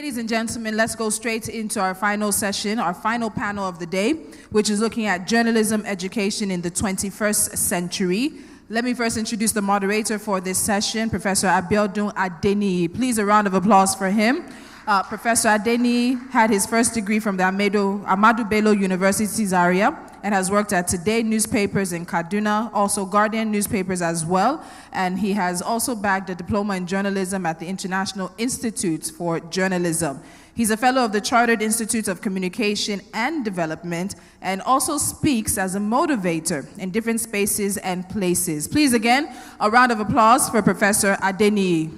Ladies and gentlemen, let's go straight into our final session, our final panel of the day, which is looking at journalism education in the 21st century. Let me first introduce the moderator for this session, Professor Abiodun Adeniyi. Please, a round of applause for him. Professor Adeniyi had his first degree from the Ahmadu Bello University Zaria and has worked at Today newspapers in Kaduna, also Guardian newspapers as well, and he has also bagged a diploma in journalism at the International Institute for Journalism. He's a fellow of the Chartered Institute of Communication and Development and also speaks as a motivator in different spaces and places. Please, again, a round of applause for Professor Adeniyi.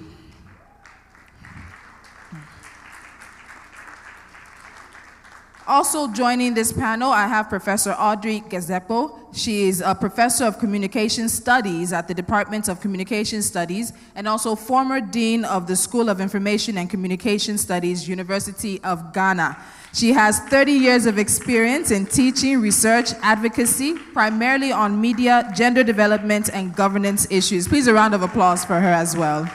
Also joining this panel, I have Professor Audrey Gadzekpo. She is a professor of communication studies at the Department of Communication Studies and also former dean of the School of Information and Communication Studies, University of Ghana. She has 30 years of experience in teaching, research, advocacy, primarily on media, gender development, and governance issues. Please, a round of applause for her as well.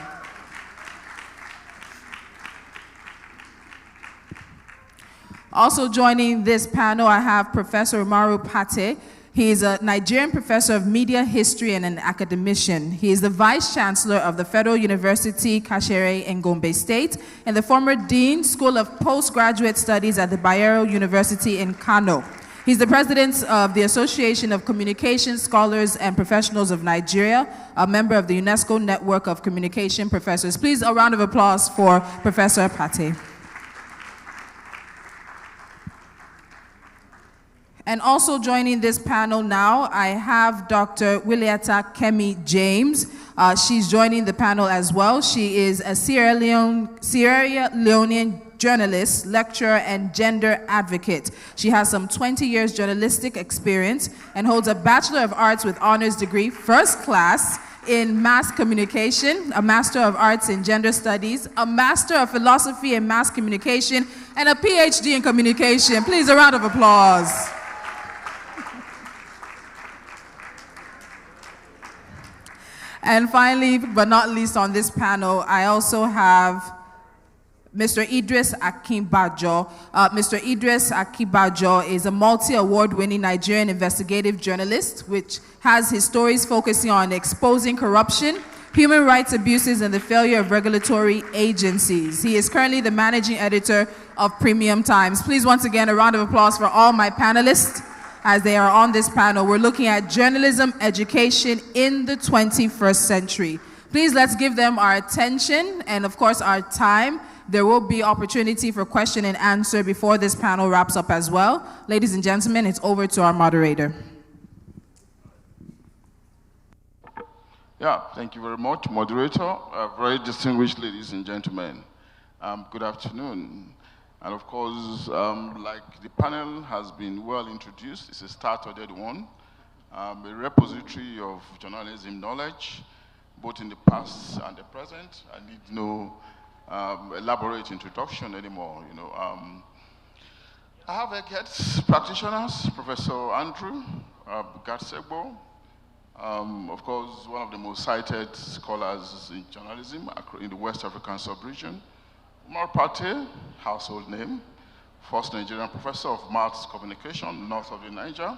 Also joining this panel, I have Professor Umaru Pate. He is a Nigerian professor of media history and an academician. He is the vice chancellor of the Federal University Kashere in Gombe State and the former dean, School of Postgraduate Studies at the Bayero University in Kano. He's the president of the Association of Communication Scholars and Professionals of Nigeria, a member of the UNESCO Network of Communication Professors. Please, a round of applause for Professor Pate. And also joining this panel now, I have Dr. Williette James. She's joining the panel as well. She is a Sierra Leonean journalist, lecturer, and gender advocate. She has some 20 years journalistic experience and holds a Bachelor of Arts with honors degree, first class, in mass communication, a Master of Arts in Gender Studies, a Master of Philosophy in Mass Communication, and a PhD in Communication. Please, a round of applause. And finally, but not least on this panel, I also have Mr. Idris Akinbajo. Mr. Idris Akinbajo is a multi-award-winning Nigerian investigative journalist, which has his stories focusing on exposing corruption, human rights abuses, and the failure of regulatory agencies. He is currently the managing editor of Premium Times. Please, once again, a round of applause for all my panelists as they are on this panel. We're looking at journalism education in the 21st century. Please, let's give them our attention and, of course, our time. There will be opportunity for question and answer before this panel wraps up as well. Ladies and gentlemen, it's over to our moderator. Yeah, thank you very much, moderator. Very distinguished ladies and gentlemen. Good afternoon. And of course, like the panel has been well introduced, it's a started one, a repository of journalism knowledge, both in the past and the present. I need no elaborate introduction anymore. I have guest practitioners, Professor Andrew Gadzekpo, of course, one of the most cited scholars in journalism in the West African sub-region. Umaru Pate, household name, first Nigerian professor of mass communication north of the Niger.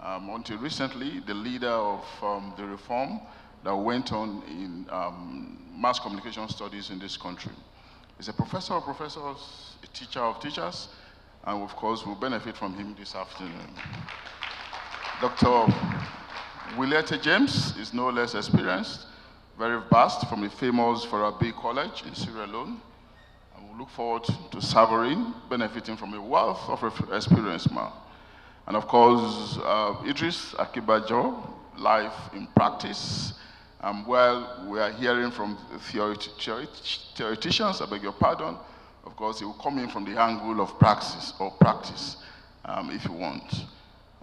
Until recently, the leader of the reform that went on in mass communication studies in this country. He's a professor of professors, a teacher of teachers, and of course, we'll benefit from him this afternoon. Dr. Williette James is no less experienced, very vast, from the famous Farabi College in Sierra Leone. Look forward to savoring, benefiting from a wealth of experience, man. And of course, Idris Akinbajo, life in practice. Well, we are hearing from theoreticians, I beg your pardon. Of course, he will come in from the angle of practice, if you want.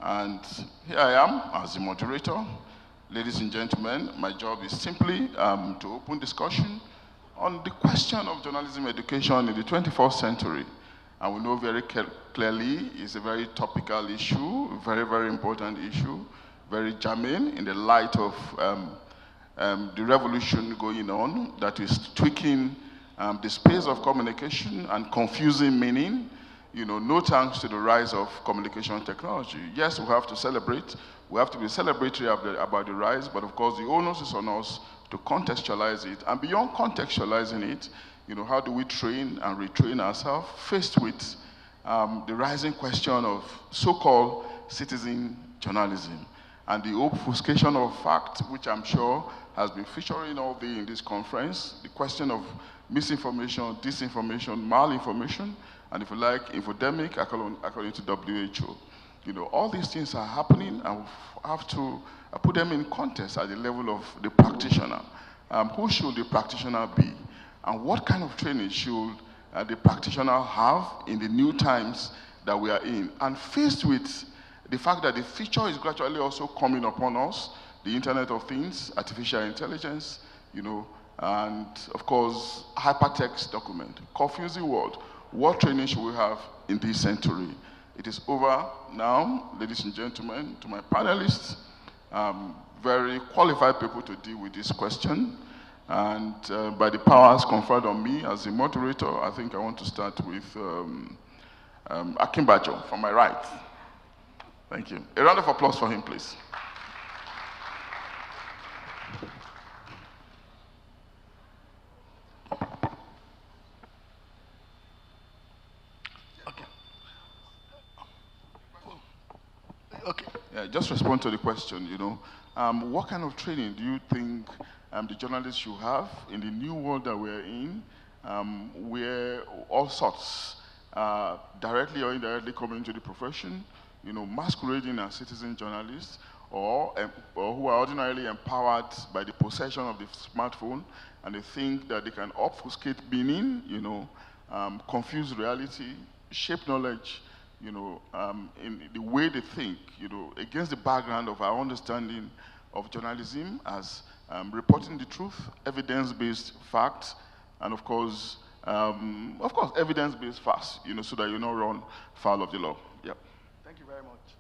And here I am as the moderator. Ladies and gentlemen, my job is simply to open discussion on the question of journalism education in the 21st century. And we know very clearly it's a very topical issue, very, very important issue, very germane in the light of the revolution going on that is tweaking the space of communication and confusing meaning, no thanks to the rise of communication technology. Yes, we have to celebrate. We have to be celebratory about the rise, but of course the onus is on us to contextualize it. And beyond contextualizing it, how do we train and retrain ourselves faced with the rising question of so-called citizen journalism and the obfuscation of fact, which I'm sure has been featuring all day in this conference, the question of misinformation, disinformation, malinformation, and if you like, infodemic, according to WHO. All these things are happening, and we have to put them in context at the level of the practitioner. Who should the practitioner be? And what kind of training should the practitioner have in the new times that we are in? And faced with the fact that the future is gradually also coming upon us, the Internet of Things, artificial intelligence, and of course, hypertext document, confusing world. What training should we have in this century? It is over now, ladies and gentlemen, to my panelists, very qualified people to deal with this question. And by the powers conferred on me as the moderator, I think I want to start with Akinbajo from my right. Thank you. A round of applause for him, please. Okay. Yeah, just respond to the question, what kind of training do you think the journalists should have in the new world that we're in, where all sorts, directly or indirectly coming into the profession, masquerading as citizen journalists, or who are ordinarily empowered by the possession of the smartphone, and they think that they can obfuscate meaning, confuse reality, shape knowledge, in the way they think, against the background of our understanding of journalism as reporting the truth, evidence-based facts, and of course, evidence-based facts, so that you don't run foul of the law. Yep. Thank you very much.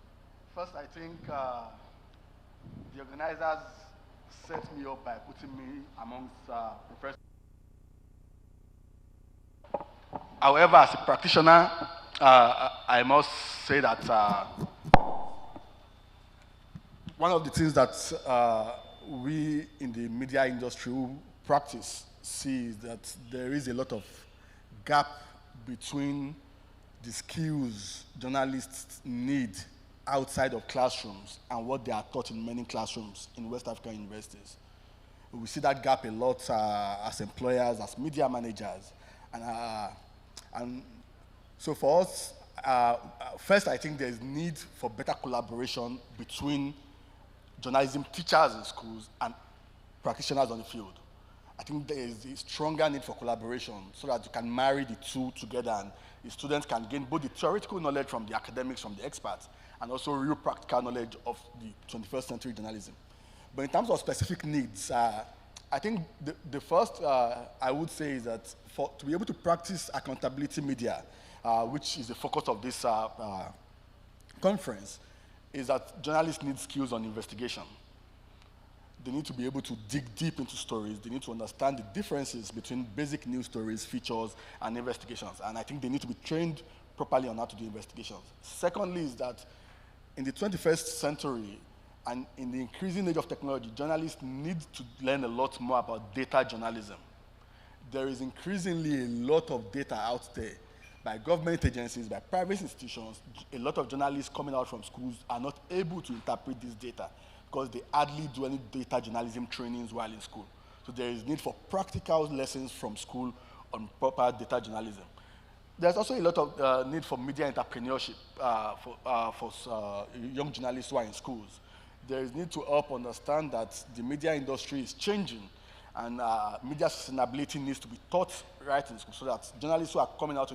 First, I think the organizers set me up by putting me amongst professionals. However, as a practitioner, I must say that one of the things that we in the media industry who practice see is that there is a lot of gap between the skills journalists need outside of classrooms and what they are taught in many classrooms in West African universities. We see that gap a lot as employers, as media managers. And so for us, first I think there's need for better collaboration between journalism teachers in schools and practitioners on the field. I think there is a stronger need for collaboration so that you can marry the two together and the students can gain both the theoretical knowledge from the academics, from the experts, and also real practical knowledge of the 21st century journalism. But in terms of specific needs, I think the first I would say is that to be able to practice accountability media, which is the focus of this conference, is that journalists need skills on investigation. They need to be able to dig deep into stories. They need to understand the differences between basic news stories, features, and investigations. And I think they need to be trained properly on how to do investigations. Secondly is that in the 21st century, and in the increasing age of technology, journalists need to learn a lot more about data journalism. There is increasingly a lot of data out there by government agencies, by private institutions. A lot of journalists coming out from schools are not able to interpret this data because they hardly do any data journalism trainings while in school. So there is need for practical lessons from school on proper data journalism. There's also a lot of need for media entrepreneurship for young journalists who are in schools. There is need to help understand that the media industry is changing and media sustainability needs to be taught right in school so that journalists who are coming out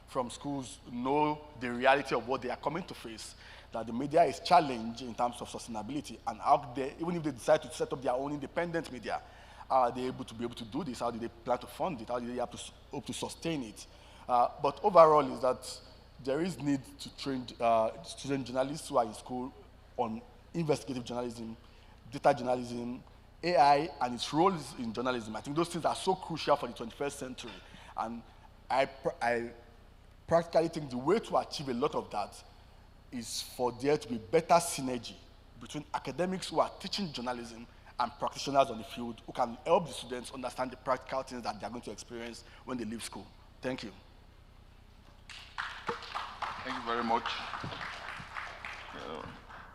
from schools know the reality of what they are coming to face, that the media is challenged in terms of sustainability, and how they, even if they decide to set up their own independent media, are they able to do this? How do they plan to fund it? How do they hope to sustain it? But overall is that there is need to train student journalists who are in school on investigative journalism, data journalism, AI and its roles in journalism. I think those things are so crucial for the 21st century. And I practically think the way to achieve a lot of that is for there to be better synergy between academics who are teaching journalism and practitioners on the field who can help the students understand the practical things that they're going to experience when they leave school. Thank you. Thank you very much.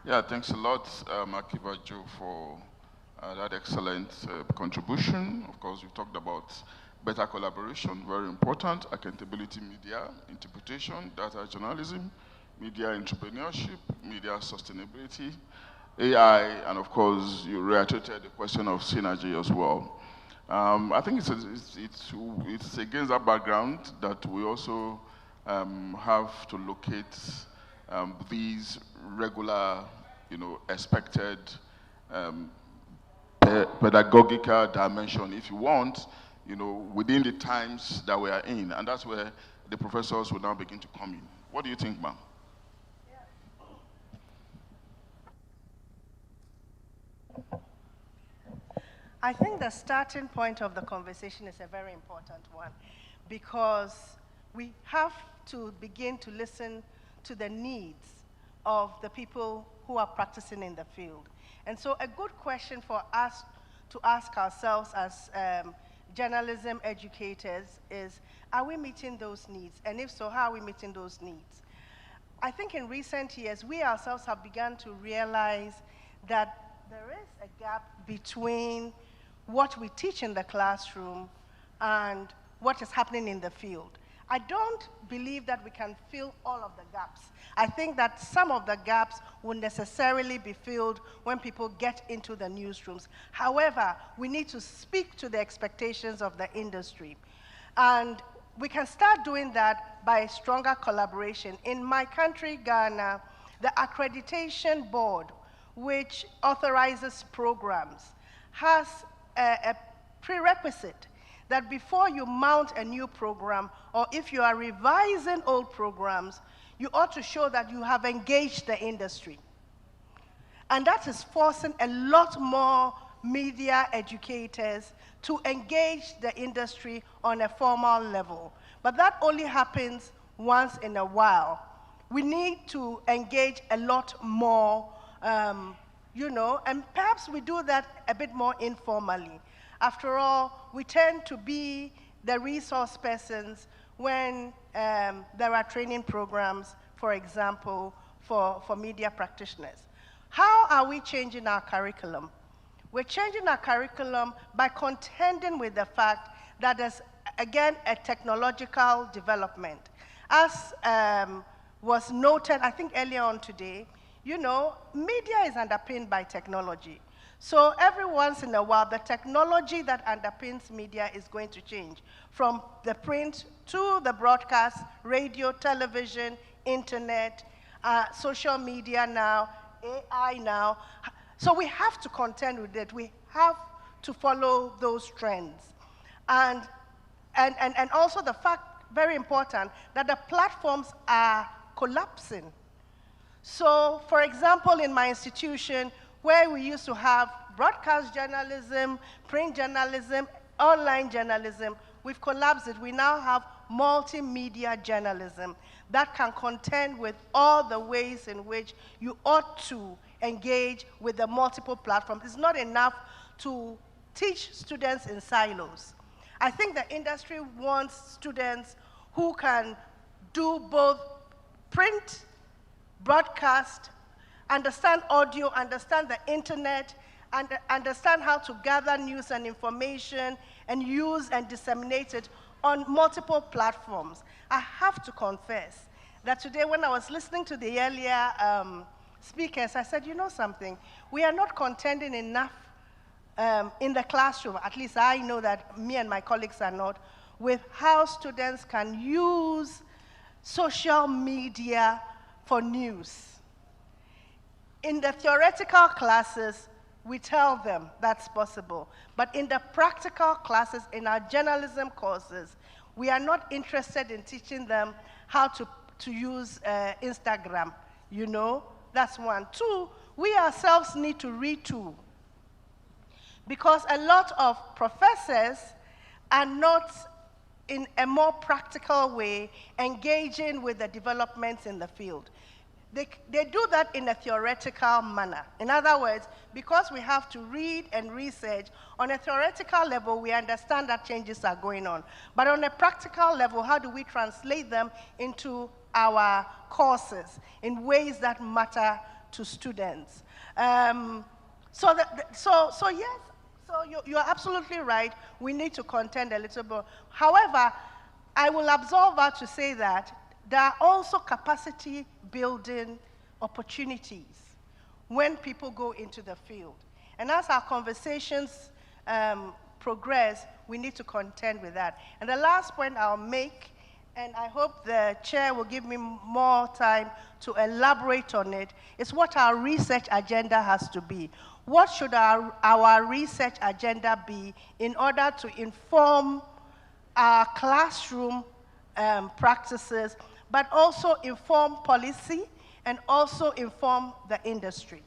Yeah, thanks a lot, Akinbajo, for that excellent contribution. Of course, we talked about better collaboration, very important, accountability media, interpretation, data journalism, media entrepreneurship, media sustainability, AI, and of course, you reiterated the question of synergy as well. I think it's against that background that we also have to locate these regular, expected pedagogical dimension, if you want, within the times that we are in. And that's where the professors will now begin to come in. What do you think, ma'am? I think the starting point of the conversation is a very important one, because we have to begin to listen to the needs of the people who are practicing in the field. And so a good question for us to ask ourselves as journalism educators is, are we meeting those needs? And if so, how are we meeting those needs? I think in recent years, we ourselves have begun to realize that there is a gap between what we teach in the classroom and what is happening in the field. I don't believe that we can fill all of the gaps. I think that some of the gaps will necessarily be filled when people get into the newsrooms. However, we need to speak to the expectations of the industry. And we can start doing that by stronger collaboration. In my country, Ghana, the Accreditation Board, which authorizes programs, has a prerequisite that before you mount a new program, or if you are revising old programs, you ought to show that you have engaged the industry. And that is forcing a lot more media educators to engage the industry on a formal level. But that only happens once in a while. We need to engage a lot more, and perhaps we do that a bit more informally. After all, we tend to be the resource persons when there are training programs, for example, for media practitioners. How are we changing our curriculum? We're changing our curriculum by contending with the fact that there's, again, a technological development. As was noted, I think earlier on today, media is underpinned by technology. So every once in a while, the technology that underpins media is going to change, from the print to the broadcast, radio, television, internet, social media now, AI now. So we have to contend with it. We have to follow those trends. And also the fact, very important, that the platforms are collapsing. So, for example, in my institution, where we used to have broadcast journalism, print journalism, online journalism, we've collapsed it. We now have multimedia journalism that can contend with all the ways in which you ought to engage with the multiple platforms. It's not enough to teach students in silos. I think the industry wants students who can do both print, broadcast, understand audio, understand the internet, and understand how to gather news and information and use and disseminate it on multiple platforms. I have to confess that today when I was listening to the earlier speakers, I said, you know something, we are not contending enough in the classroom, at least I know that me and my colleagues are not, with how students can use social media for news. In the theoretical classes, we tell them that's possible. But in the practical classes, in our journalism courses, we are not interested in teaching them how to use Instagram, That's one. Two, we ourselves need to retool. because a lot of professors are not, in a more practical way, engaging with the developments in the field. They do that in a theoretical manner. In other words, because we have to read and research, on a theoretical level, we understand that changes are going on. But on a practical level, how do we translate them into our courses in ways that matter to students? So yes, you're absolutely right. We need to contend a little bit. However, I will absolve her to say that there are also capacity building opportunities when people go into the field. And as our conversations progress, we need to contend with that. And the last point I'll make, and I hope the chair will give me more time to elaborate on it, is what our research agenda has to be. What should our research agenda be in order to inform our classroom practices, but also inform policy and also inform the industry?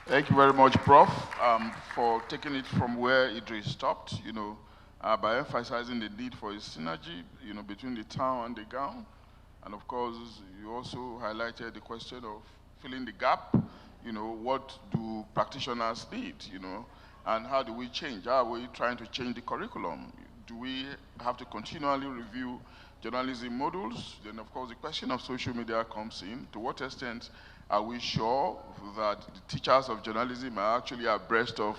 Thank you very much, Prof, for taking it from where Idris stopped, by emphasizing the need for a synergy, between the town and the gown. And of course, you also highlighted the question of filling the gap. What do practitioners need, and how do we change? How are we trying to change the curriculum? Do we have to continually review journalism modules? Then, of course, the question of social media comes in. To what extent are we sure that the teachers of journalism are actually abreast of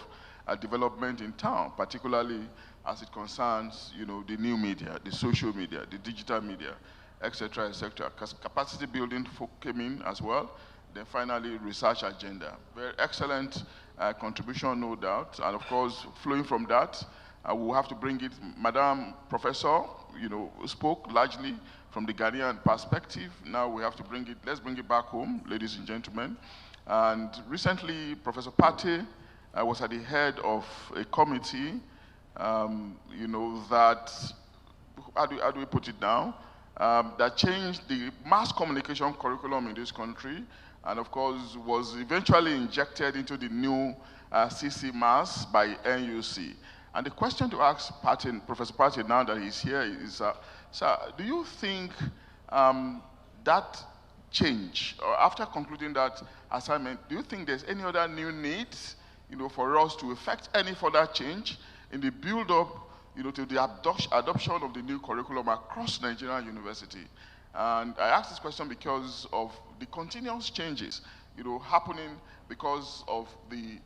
development in town, particularly as it concerns, the new media, the social media, the digital media, et cetera, et cetera? Capacity building came in as well. Then finally, research agenda. Very excellent contribution, no doubt. And of course, flowing from that, we'll have to bring it. Madam Professor, spoke largely from the Ghanaian perspective. Now we have to bring it, let's bring it back home, ladies and gentlemen. And recently, Professor Pate was at the head of a committee, that, how do we put it now? That changed the mass communication curriculum in this country, and of course was eventually injected into the new CC Mass by NUC. And the question to ask Professor Pate, now that he's here, is, sir, do you think that change, or after concluding that assignment, do you think there's any other new needs, for us to effect any further change in the build-up, to the adoption of the new curriculum across Nigerian university? And I ask this question because of the continuous changes, happening because of the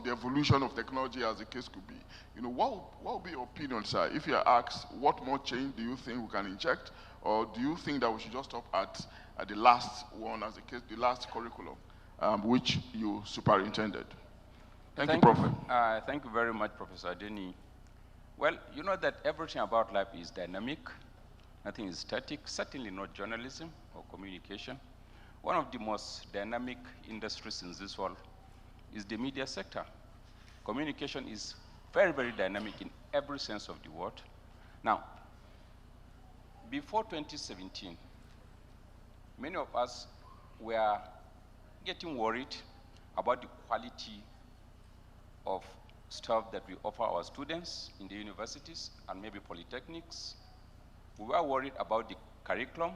evolution of technology, as the case could be. What would be your opinion, sir, if you are asked what more change do you think we can inject, or do you think that we should just stop at the last one, as the case, the last curriculum, which you superintended? Thank you, Prof. Thank you very much, Professor Adeniyi. Well, you know that everything about life is dynamic. Nothing is static, certainly not journalism or communication. One of the most dynamic industries in this world is the media sector. Communication is very, very dynamic in every sense of the word. Now, before 2017, many of us were getting worried about the quality of stuff that we offer our students in the universities and maybe polytechnics. We were worried about the curriculum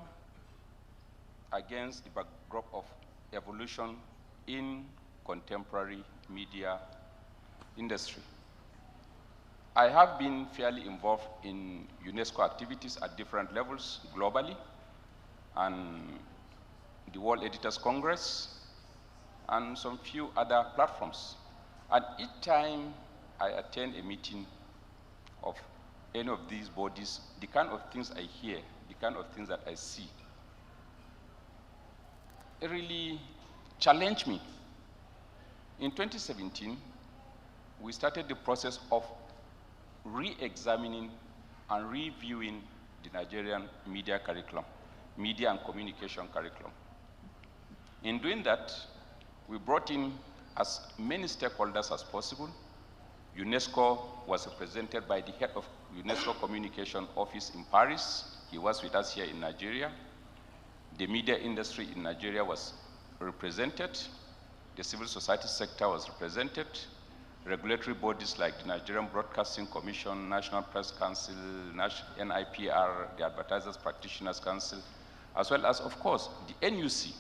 against the backdrop of evolution in contemporary media industry. I have been fairly involved in UNESCO activities at different levels globally, and the World Editors Congress, and some few other platforms. And each time I attend a meeting of any of these bodies, the kind of things I hear, the kind of things that I see, it really challenged me. In 2017, we started the process of re-examining and reviewing the Nigerian media curriculum, media and communication curriculum. In doing that, we brought in as many stakeholders as possible. UNESCO was represented by the head of UNESCO Communication Office in Paris. He was with us here in Nigeria. The media industry in Nigeria was represented. The civil society sector was represented. Regulatory bodies like the Nigerian Broadcasting Commission, National Press Council, NIPR, the Advertisers Practitioners Council, as well as, of course, the NUC.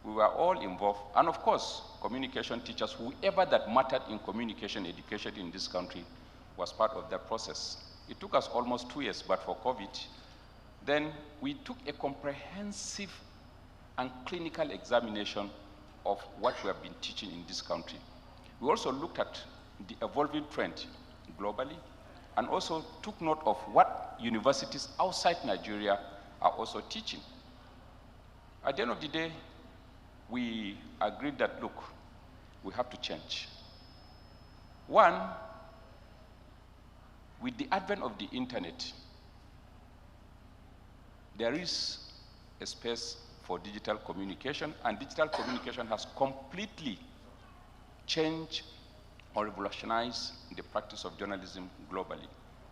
We were all involved, and of course, communication teachers, whoever that mattered in communication education in this country was part of that process. It took us almost 2 years, but for COVID, then we took a comprehensive and clinical examination of what we have been teaching in this country. We also looked at the evolving trend globally and also took note of what universities outside Nigeria are also teaching. At the end of the day, we agreed that, look, we have to change. One, with the advent of the internet, there is a space for digital communication, and digital communication has completely changed or revolutionized the practice of journalism globally.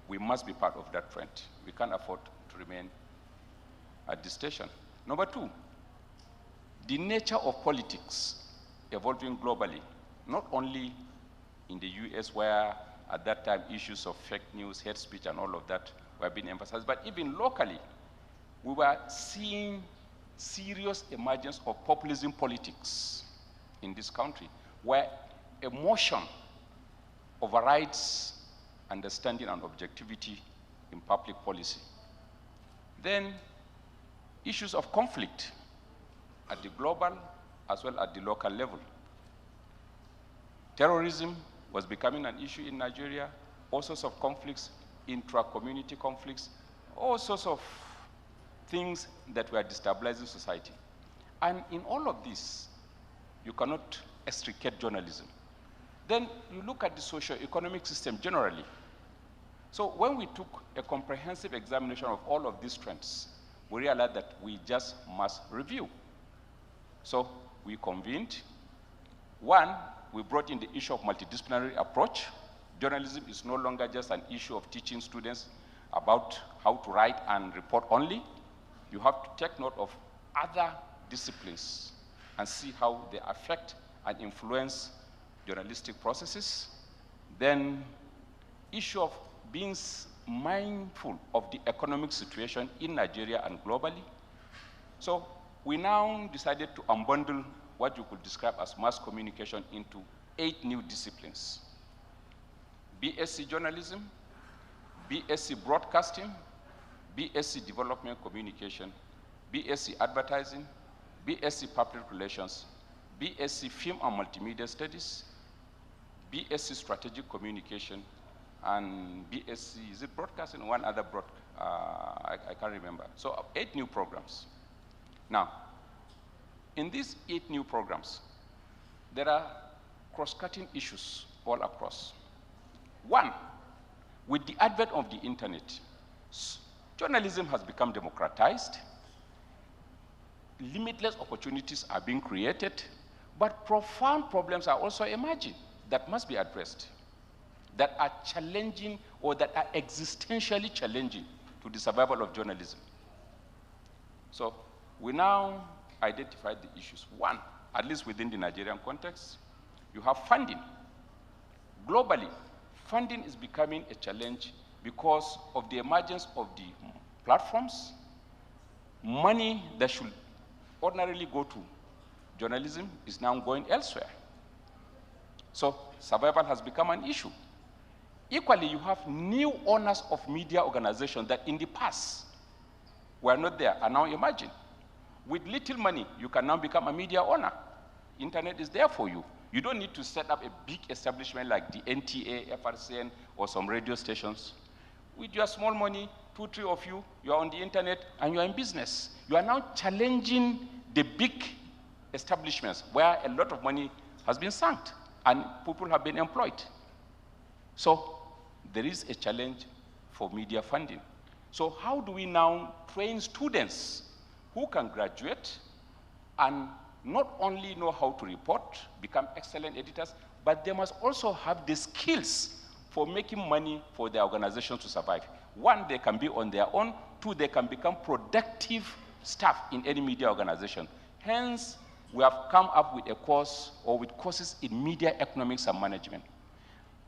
We must be part of that trend. We can't afford to remain at this station. Number two, the nature of politics evolving globally, not only in the US where at that time issues of fake news, hate speech and all of that were being emphasized, but even locally, we were seeing serious emergence of populism politics in this country, where emotion overrides understanding and objectivity in public policy. Then issues of conflict at the global as well as the local level. Terrorism was becoming an issue in Nigeria, all sorts of conflicts, intra-community conflicts, all sorts of things that were destabilizing society. And in all of this, you cannot extricate journalism. Then you look at the socio-economic system generally. So when we took a comprehensive examination of all of these trends, we realized that we just must review. So we convened. One, we brought in the issue of multidisciplinary approach. Journalism is no longer just an issue of teaching students about how to write and report only. You have to take note of other disciplines and see how they affect and influence journalistic processes. Then issue of being mindful of the economic situation in Nigeria and globally. So we now decided to unbundle what you could describe as mass communication into 8 new disciplines: BSc Journalism, BSc Broadcasting, BSc Development Communication, BSc Advertising, BSc Public Relations, BSc Film and Multimedia Studies, BSc Strategic Communication, and BSc, is it Broadcasting, or one other I can't remember. So 8 new programs. Now, in these 8 new programs, there are cross-cutting issues all across. One, with the advent of the internet, journalism has become democratized, limitless opportunities are being created, but profound problems are also emerging that must be addressed, that are challenging or that are existentially challenging to the survival of journalism. So we now identified the issues. One, at least within the Nigerian context, you have funding. Globally, funding is becoming a challenge because of the emergence of the platforms. Money that should ordinarily go to journalism is now going elsewhere. So survival has become an issue. Equally, you have new owners of media organizations that in the past were not there, are now emerging. With little money, you can now become a media owner. Internet is there for you. You don't need to set up a big establishment like the NTA, FRCN, or some radio stations. With your small money, 2, 3 of you, you are on the internet and you are in business. You are now challenging the big establishments where a lot of money has been sunk and people have been employed. So there is a challenge for media funding. So how do we now train students who can graduate and not only know how to report, become excellent editors, but they must also have the skills for making money for their organization to survive. One, they can be on their own. 2, they can become productive staff in any media organization. Hence, we have come up with a course or with courses in media economics and management.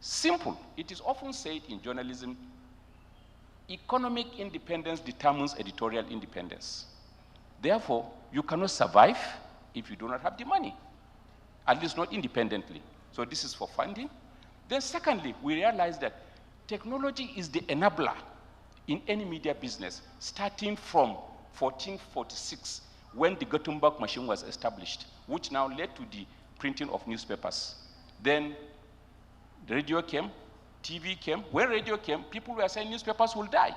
Simple. It is often said in journalism, economic independence determines editorial independence. Therefore, you cannot survive if you do not have the money, at least not independently. So this is for funding. Then secondly, we realize that technology is the enabler in any media business, starting from 1446, when the Gutenberg machine was established, which now led to the printing of newspapers. Then the radio came, TV came. When radio came, people were saying newspapers will die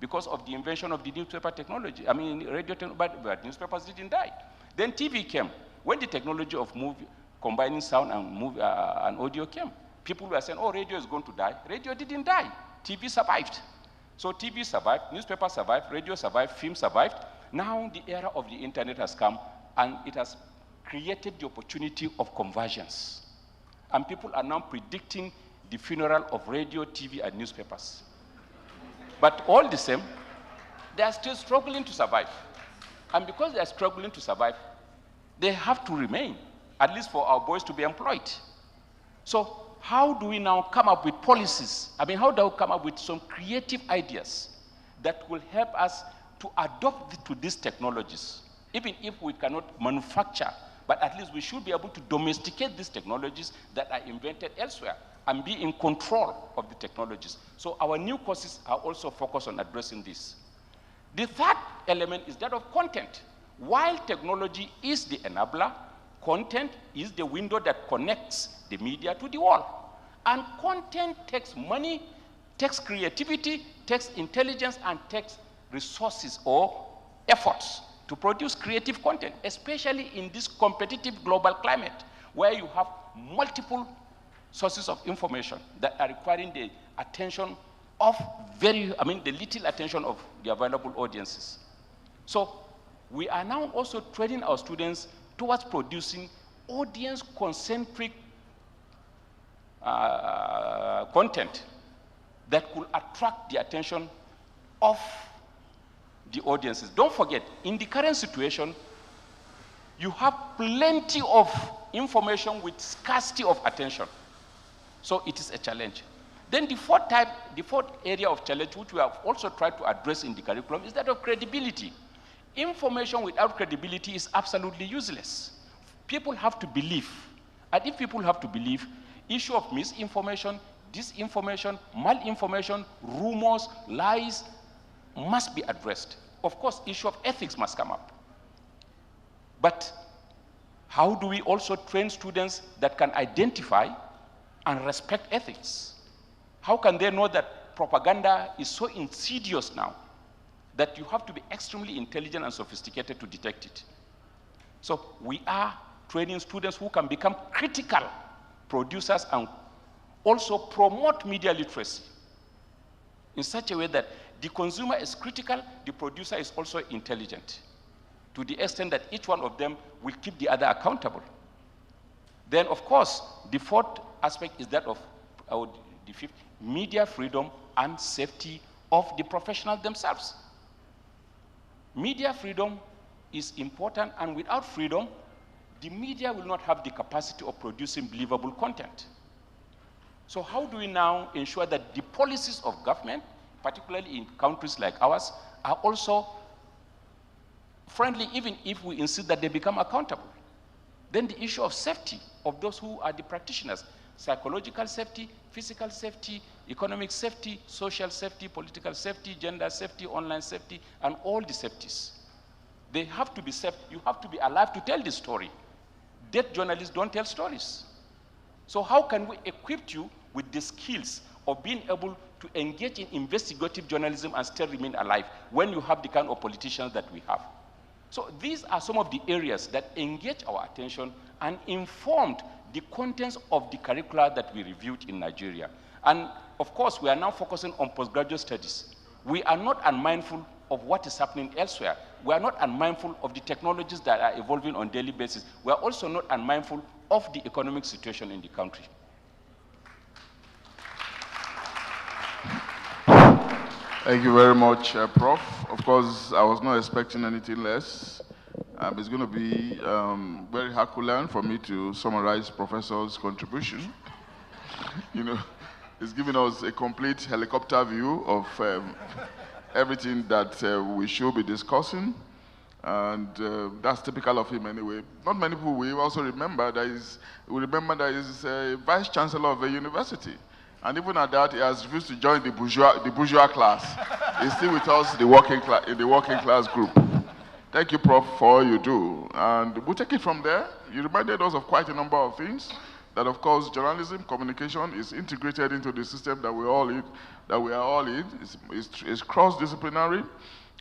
because of the invention of the newspaper technology. I mean, radio technology, but newspapers didn't die. Then TV came. When the technology of combining sound and audio came, people were saying, oh, radio is going to die. Radio didn't die. TV survived. So TV survived, newspaper survived, radio survived, film survived. Now the era of the internet has come, and it has created the opportunity of convergence. And people are now predicting the funeral of radio, TV, and newspapers. But all the same, they are still struggling to survive. And because they are struggling to survive, they have to remain, at least for our boys to be employed. So how do we now come up with policies? I mean, how do we come up with some creative ideas that will help us to adopt to these technologies? Even if we cannot manufacture, but at least we should be able to domesticate these technologies that are invented elsewhere and be in control of the technologies. So our new courses are also focused on addressing this. The third element is that of content. While technology is the enabler, content is the window that connects the media to the world. And content takes money, takes creativity, takes intelligence, and takes resources or efforts to produce creative content, especially in this competitive global climate where you have multiple sources of information that are requiring the attention of the little attention of the available audiences. So we are now also training our students towards producing audience-concentric content that could attract the attention of the audiences. Don't forget, in the current situation, you have plenty of information with scarcity of attention. So it is a challenge. Then the fourth area of challenge, which we have also tried to address in the curriculum, is that of credibility. Information without credibility is absolutely useless. People have to believe. And if people have to believe, issue of misinformation, disinformation, malinformation, rumors, lies must be addressed. Of course, issue of ethics must come up. But how do we also train students that can identify and respect ethics? How can they know that propaganda is so insidious now that you have to be extremely intelligent and sophisticated to detect it? So we are training students who can become critical producers and also promote media literacy in such a way that the consumer is critical, the producer is also intelligent, to the extent that each one of them will keep the other accountable. Then, of course, the fourth aspect is that of the fifth, media freedom and safety of the professionals themselves. Media freedom is important, and without freedom, the media will not have the capacity of producing believable content. So how do we now ensure that the policies of government, particularly in countries like ours, are also friendly, even if we insist that they become accountable? Then the issue of safety of those who are the practitioners, psychological safety, physical safety, economic safety, social safety, political safety, gender safety, online safety, and all the safeties. They have to be safe. You have to be alive to tell the story. Dead journalists don't tell stories. So how can we equip you with the skills of being able to engage in investigative journalism and still remain alive when you have the kind of politicians that we have? So these are some of the areas that engage our attention and informed the contents of the curricula that we reviewed in Nigeria. And of course, we are now focusing on postgraduate studies. We are not unmindful of what is happening elsewhere. We are not unmindful of the technologies that are evolving on a daily basis. We are also not unmindful of the economic situation in the country. Thank you very much, Prof. Of course, I was not expecting anything less. It's going to be very Herculean for me to summarize Professor's contribution. You know, he's giving us a complete helicopter view of everything that we should be discussing. And that's typical of him anyway. Not many people will also remember that he's a vice chancellor of a university. And even at that, he has refused to join the bourgeois class. He's still with us in the working class group. Thank you, Prof, for all you do. And we'll take it from there. You reminded us of quite a number of things. That, of course, journalism, communication is integrated into the system that we are all in. It's cross-disciplinary.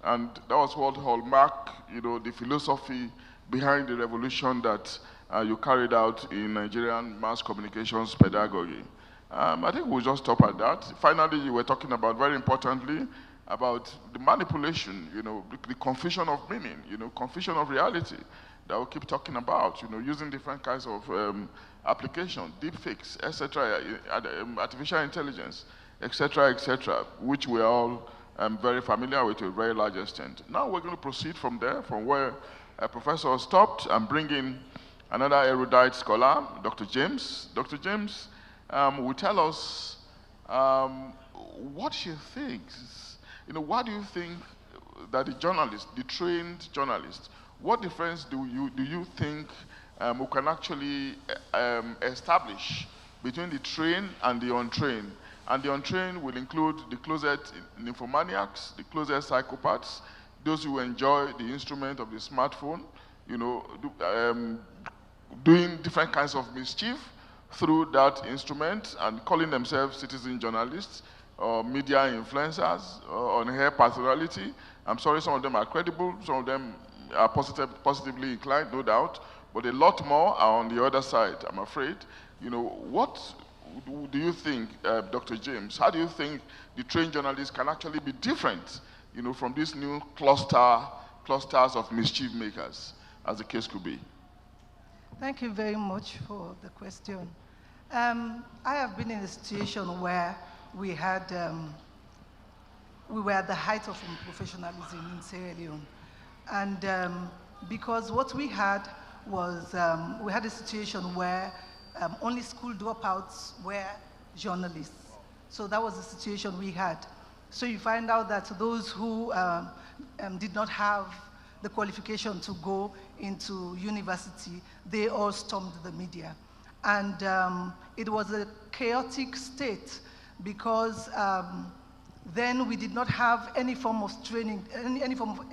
And that was what hallmark, the philosophy behind the revolution that you carried out in Nigerian mass communications pedagogy. I think we'll just stop at that. Finally, you were talking about, very importantly, about the manipulation, the confusion of meaning, confusion of reality that we keep talking about, using different kinds of application, deepfakes, etc., artificial intelligence, etc., which we are all very familiar with to a very large extent. Now we're going to proceed from there, from where a professor stopped, and bring in another erudite scholar, Dr. James. Dr. James will tell us what she thinks. What do you think that the journalist, the trained journalist, what difference do you think we can actually establish between the trained and the untrained? And the untrained will include the closet nymphomaniacs, the closet psychopaths, those who enjoy the instrument of the smartphone, doing different kinds of mischief through that instrument and calling themselves citizen journalists or media influencers on her personality. I'm sorry, some of them are credible, some of them are positively inclined, no doubt, but a lot more are on the other side, I'm afraid. What do you think, Dr. James, how do you think the trained journalists can actually be different, from these new clusters of mischief makers, as the case could be? Thank you very much for the question. I have been in a situation where we were at the height of professionalism in Sierra Leone. And because what we had was, we had a situation where only school dropouts were journalists. So that was the situation we had. So you find out that those who did not have the qualification to go into university, they all stormed the media. And it was a chaotic state because then we did not have any form of training, any form of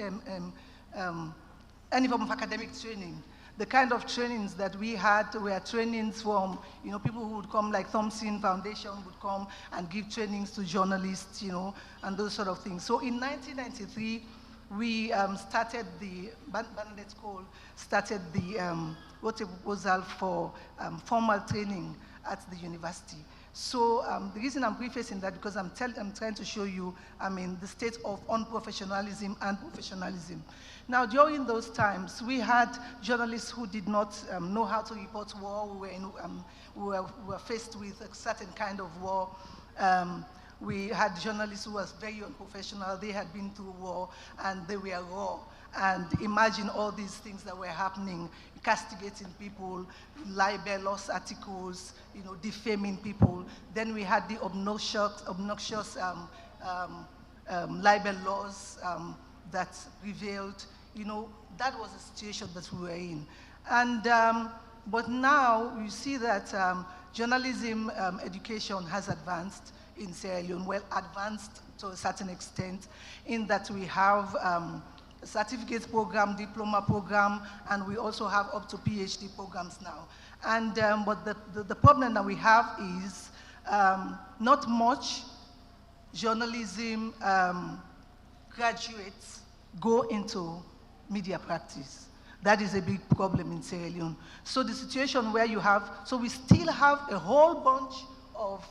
academic training. The kind of trainings that we had were trainings from, people who would come, like Thompson Foundation would come and give trainings to journalists, and those sort of things. So in 1993, we started the, Bernadette Cole started the, wrote a proposal for formal training at the university. So the reason I'm prefacing that because I'm trying to show you, the state of unprofessionalism and professionalism. Now, during those times, we had journalists who did not know how to report war. We were faced with a certain kind of war. We had journalists who were very unprofessional. They had been through war, and they were raw. And imagine all these things that were happening, castigating people, libelous articles, defaming people. Then we had the obnoxious libel laws that prevailed. That was the situation that we were in. And, but now you see that journalism education has advanced in Sierra Leone, well advanced to a certain extent, in that we have a certificate program, diploma program, and we also have up to PhD programs now. And but the problem that we have is not much journalism graduates go into media practice. That is a big problem in Sierra Leone. So the situation where you have, so we still have a whole bunch of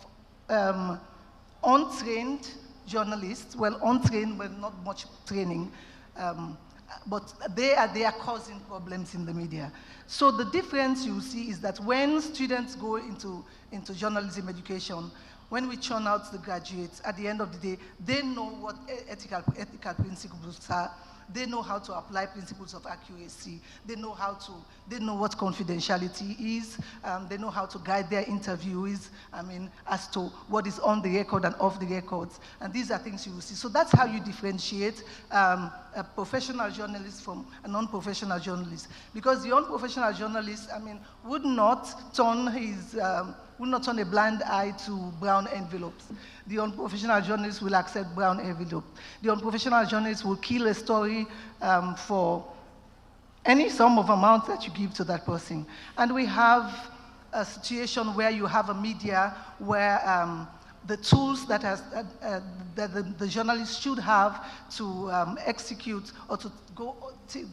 untrained journalists, well, untrained, but not much training, but they are causing problems in the media. So the difference you see is that when students go into journalism education, when we churn out the graduates, at the end of the day, they know what ethical principles are. They know how to apply principles of accuracy. They know what confidentiality is. They know how to guide their interviewees, as to what is on the record and off the records. And these are things you will see. So that's how you differentiate a professional journalist from a non-professional journalist. Because the unprofessional journalist, would not turn a blind eye to brown envelopes. The unprofessional journalist will accept brown envelope. The unprofessional journalist will kill a story for any sum of amount that you give to that person. And we have a situation where you have a media where the tools that the journalists should have to execute or to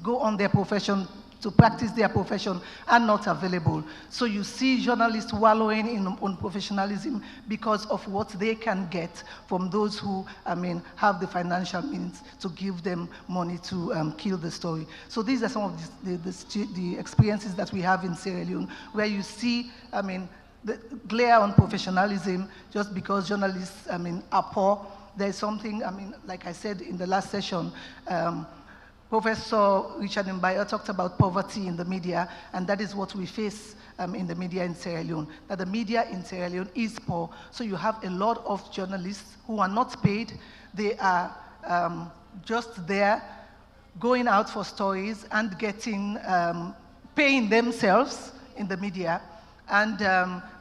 go on their profession, to practice their profession, are not available. So you see journalists wallowing in unprofessionalism because of what they can get from those who, have the financial means to give them money to kill the story. So these are some of the experiences that we have in Sierra Leone, where you see, the glare on professionalism just because journalists, are poor. There's something, like I said in the last session, Professor Richard Mbayo talked about poverty in the media, and that is what we face in the media in Sierra Leone, that the media in Sierra Leone is poor. So you have a lot of journalists who are not paid. They are just there going out for stories and getting, paying themselves in the media. And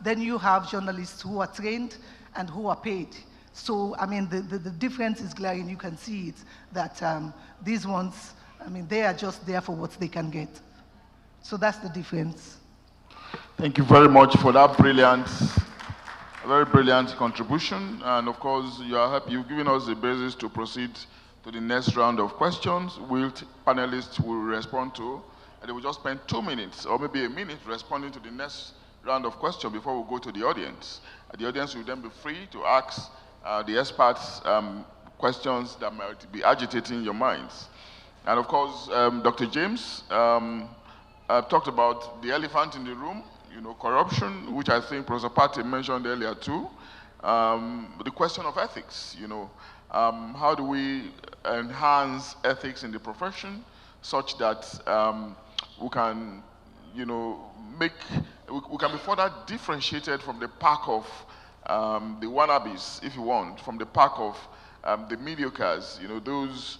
then you have journalists who are trained and who are paid. So, the difference is glaring. You can see it, that these ones, they are just there for what they can get. So that's the difference. Thank you very much for that very brilliant contribution. And of course, you've given us the basis to proceed to the next round of questions, which panelists will respond to. And they will just spend 2 minutes or maybe a minute responding to the next round of questions before we go to the audience. The audience will then be free to ask the experts questions that might be agitating your minds. And of course, Dr. James talked about the elephant in the room, corruption, which I think Professor Pate mentioned earlier too. The question of ethics, how do we enhance ethics in the profession such that we can, we can be further differentiated from the pack of the wannabes, if you want, from the pack of the mediocres, those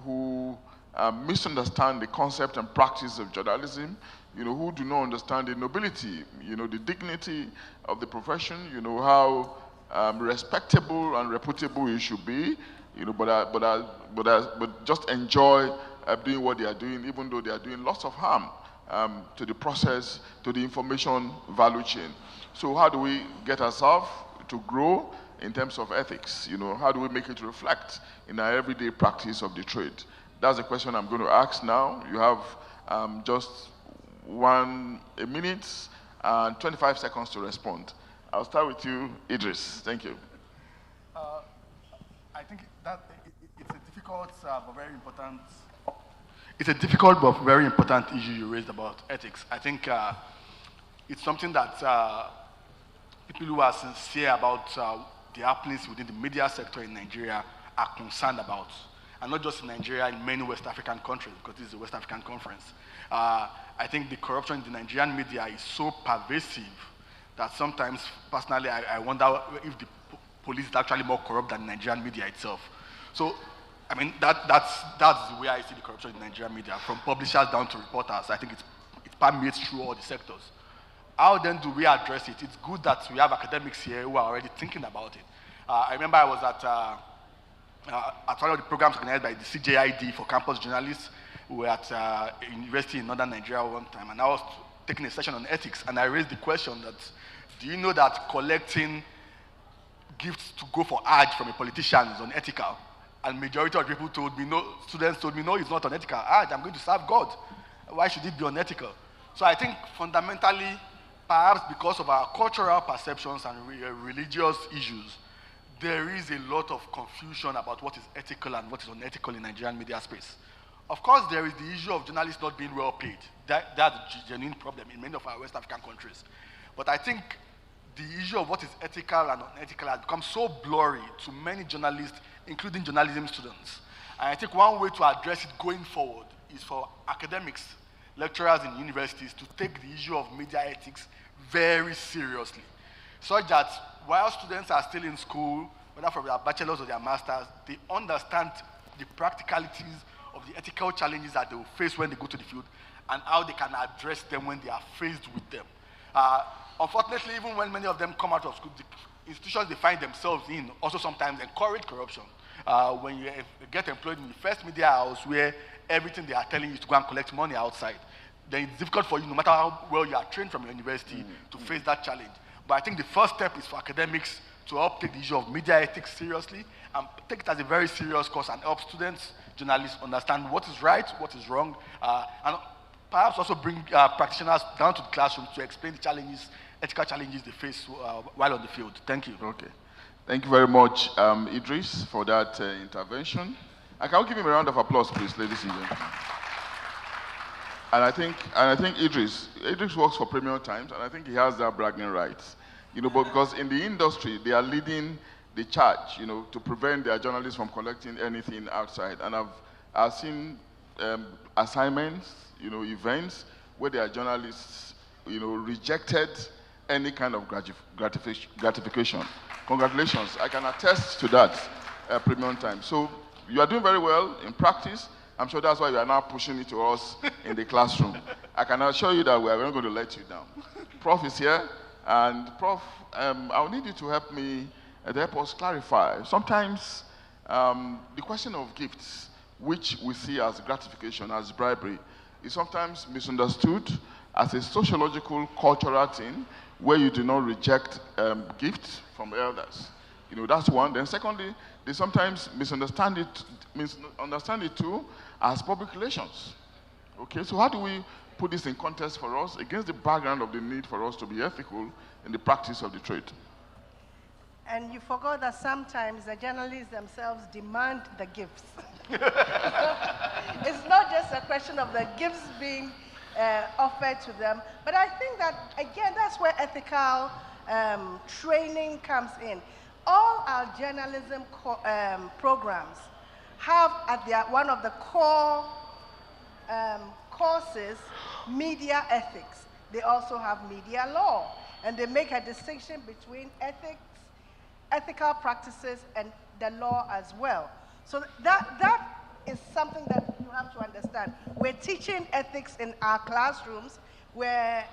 who misunderstand the concept and practice of journalism, who do not understand the nobility, the dignity of the profession, how respectable and reputable it should be, but just enjoy doing what they are doing, even though they are doing lots of harm to the process, to the information value chain. So how do we get ourselves to grow in terms of ethics? How do we make it reflect in our everyday practice of the trade? That's the question I'm going to ask now. You have just a minute and 25 seconds to respond. I'll start with you, Idris. Thank you. I think that it's a difficult but very important. It's a difficult but very important issue you raised about ethics. I think it's something that people who are sincere about the happenings within the media sector in Nigeria are concerned about. And not just in Nigeria, in many West African countries, because this is a West African conference. I think the corruption in the Nigerian media is so pervasive that sometimes, personally, I wonder if the police is actually more corrupt than the Nigerian media itself. So, that's the way I see the corruption in the Nigerian media, from publishers down to reporters. I think it permeates through all the sectors. How then do we address it? It's good that we have academics here who are already thinking about it. I remember I was at one of the programs organized by the CJID for campus journalists. We were at a university in northern Nigeria one time, and I was taking a session on ethics, and I raised the question that, do you know that collecting gifts to go for Hajj from a politician is unethical? And majority of people told me, no, students told me, no, it's not unethical. Hajj, I'm going to serve God. Why should it be unethical? So I think fundamentally, perhaps because of our cultural perceptions and religious issues, there is a lot of confusion about what is ethical and what is unethical in Nigerian media space. Of course, there is the issue of journalists not being well paid. That's a genuine problem in many of our West African countries. But I think the issue of what is ethical and unethical has become so blurry to many journalists, including journalism students. And I think one way to address it going forward is for academics, lecturers in universities to take the issue of media ethics very seriously, such that while students are still in school, whether for their bachelor's or their master's, they understand the practicalities of the ethical challenges that they will face when they go to the field and how they can address them when they are faced with them. Unfortunately, even when many of them come out of school, the institutions they find themselves in also sometimes encourage corruption. When you get employed in the first media house where everything they are telling you is to go and collect money outside, then it's difficult for you, no matter how well you are trained from your university, to face that challenge. But I think the first step is for academics to help take the issue of media ethics seriously and take it as a very serious course and help students, journalists understand what is right, what is wrong, and perhaps also bring practitioners down to the classroom to explain the challenges, ethical challenges they face while on the field. Thank you. Okay. Thank you very much, Idris, for that intervention. And can we give him a round of applause, please, ladies and gentlemen? And I think Idris works for Premium Times, and I think he has that bragging rights. But because in the industry, they are leading the charge, to prevent their journalists from collecting anything outside. And I've seen assignments, events where their journalists, rejected any kind of gratification. Congratulations. I can attest to that, Premium Times. So you are doing very well in practice. I'm sure that's why you are now pushing it to us in the classroom. I can assure you that we are not going to let you down. Prof is here, and Prof, I'll need you to help us clarify. Sometimes the question of gifts, which we see as gratification, as bribery, is sometimes misunderstood as a sociological, cultural thing where you do not reject gifts from elders. That's one. Then secondly, they sometimes misunderstand it too as public relations. Okay, so how do we put this in context for us against the background of the need for us to be ethical in the practice of the trade? And you forgot that sometimes the journalists themselves demand the gifts. It's not just a question of the gifts being offered to them, but I think that, again, that's where ethical training comes in. All our journalism programs have at one of the core courses media ethics. They also have media law, and they make a distinction between ethical practices and the law as well. So that is something that you have to understand. We're teaching ethics in our classrooms. We're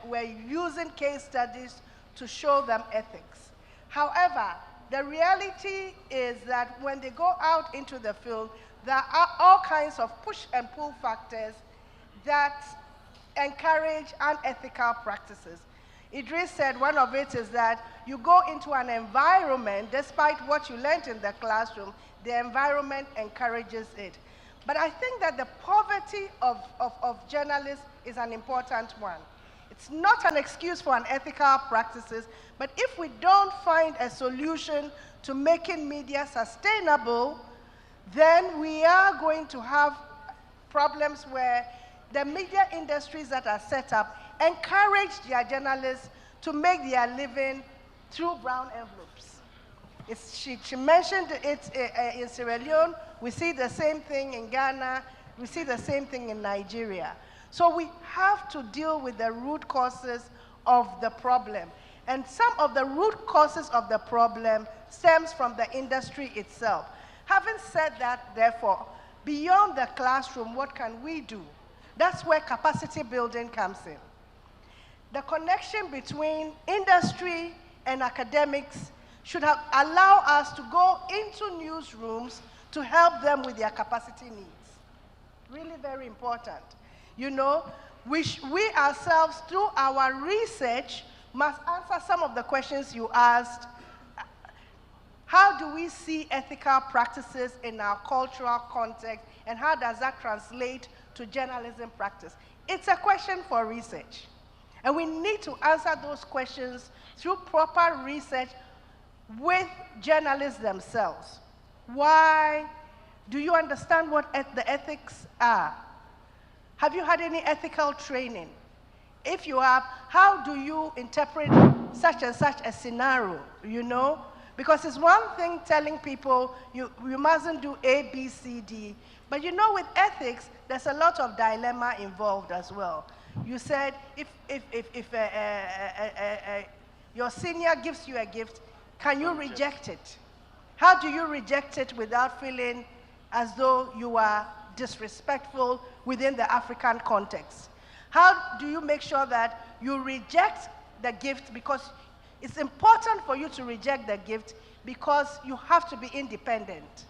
using case studies to show them ethics. However, the reality is that when they go out into the field, there are all kinds of push and pull factors that encourage unethical practices. Idris said one of it is that you go into an environment, despite what you learned in the classroom, the environment encourages it. But I think that the poverty of journalists is an important one. It's not an excuse for unethical practices, but if we don't find a solution to making media sustainable, then we are going to have problems where the media industries that are set up encourage their journalists to make their living through brown envelopes. She mentioned it in Sierra Leone. We see the same thing in Ghana. We see the same thing in Nigeria. So we have to deal with the root causes of the problem. And some of the root causes of the problem stems from the industry itself. Having said that, therefore, beyond the classroom, what can we do? That's where capacity building comes in. The connection between industry and academics should allow us to go into newsrooms to help them with their capacity needs. Really very important. We ourselves, through our research, must answer some of the questions you asked. How do we see ethical practices in our cultural context, and how does that translate to journalism practice? It's a question for research. And we need to answer those questions through proper research with journalists themselves. Why? Do you understand what the ethics are? Have you had any ethical training? If you have, how do you interpret such and such a scenario, you know? Because it's one thing telling people you mustn't do A, B, C, D, but you know with ethics, there's a lot of dilemma involved as well. You said if your senior gives you a gift, can you reject it? How do you reject it without feeling as though you are disrespectful within the African context? How do you make sure that you reject the gift, because it's important for you to reject the gift because you have to be independent.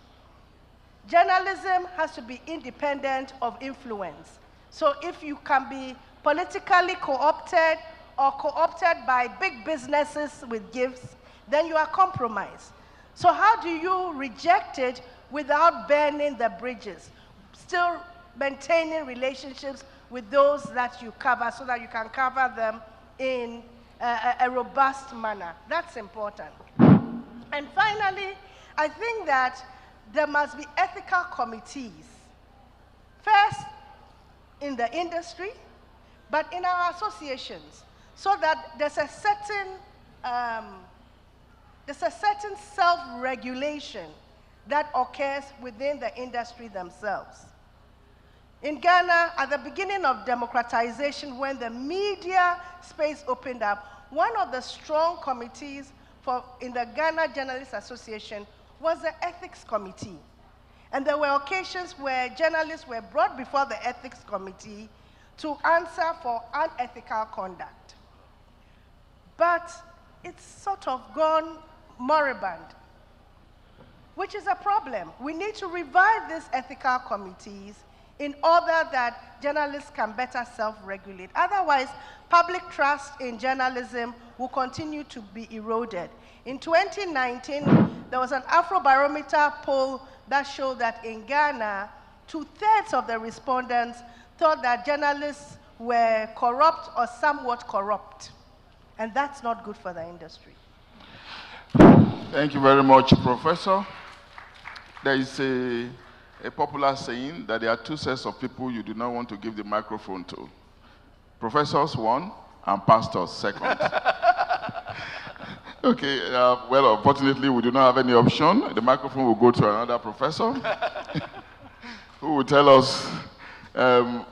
Journalism has to be independent of influence. So if you can be politically co-opted or co-opted by big businesses with gifts, then you are compromised. So how do you reject it without burning the bridges, still maintaining relationships with those that you cover so that you can cover them in a robust manner? That's important. And finally, I think that there must be ethical committees, first in the industry, but in our associations, so that there's a certain self-regulation that occurs within the industry themselves. In Ghana, at the beginning of democratization, when the media space opened up, one of the strong committees in the Ghana Journalists Association was the Ethics Committee. And there were occasions where journalists were brought before the Ethics Committee to answer for unethical conduct. But it's sort of gone moribund, which is a problem. We need to revive these ethical committees in order that journalists can better self-regulate. Otherwise, public trust in journalism will continue to be eroded. In 2019, there was an Afrobarometer poll that showed that in Ghana, 2/3 of the respondents thought that journalists were corrupt or somewhat corrupt. And that's not good for the industry. Thank you very much, Professor. There is a popular saying that there are two sets of people you do not want to give the microphone to. Professors, one, and pastors, second. Okay, well, unfortunately, we do not have any option. The microphone will go to another professor who will tell us,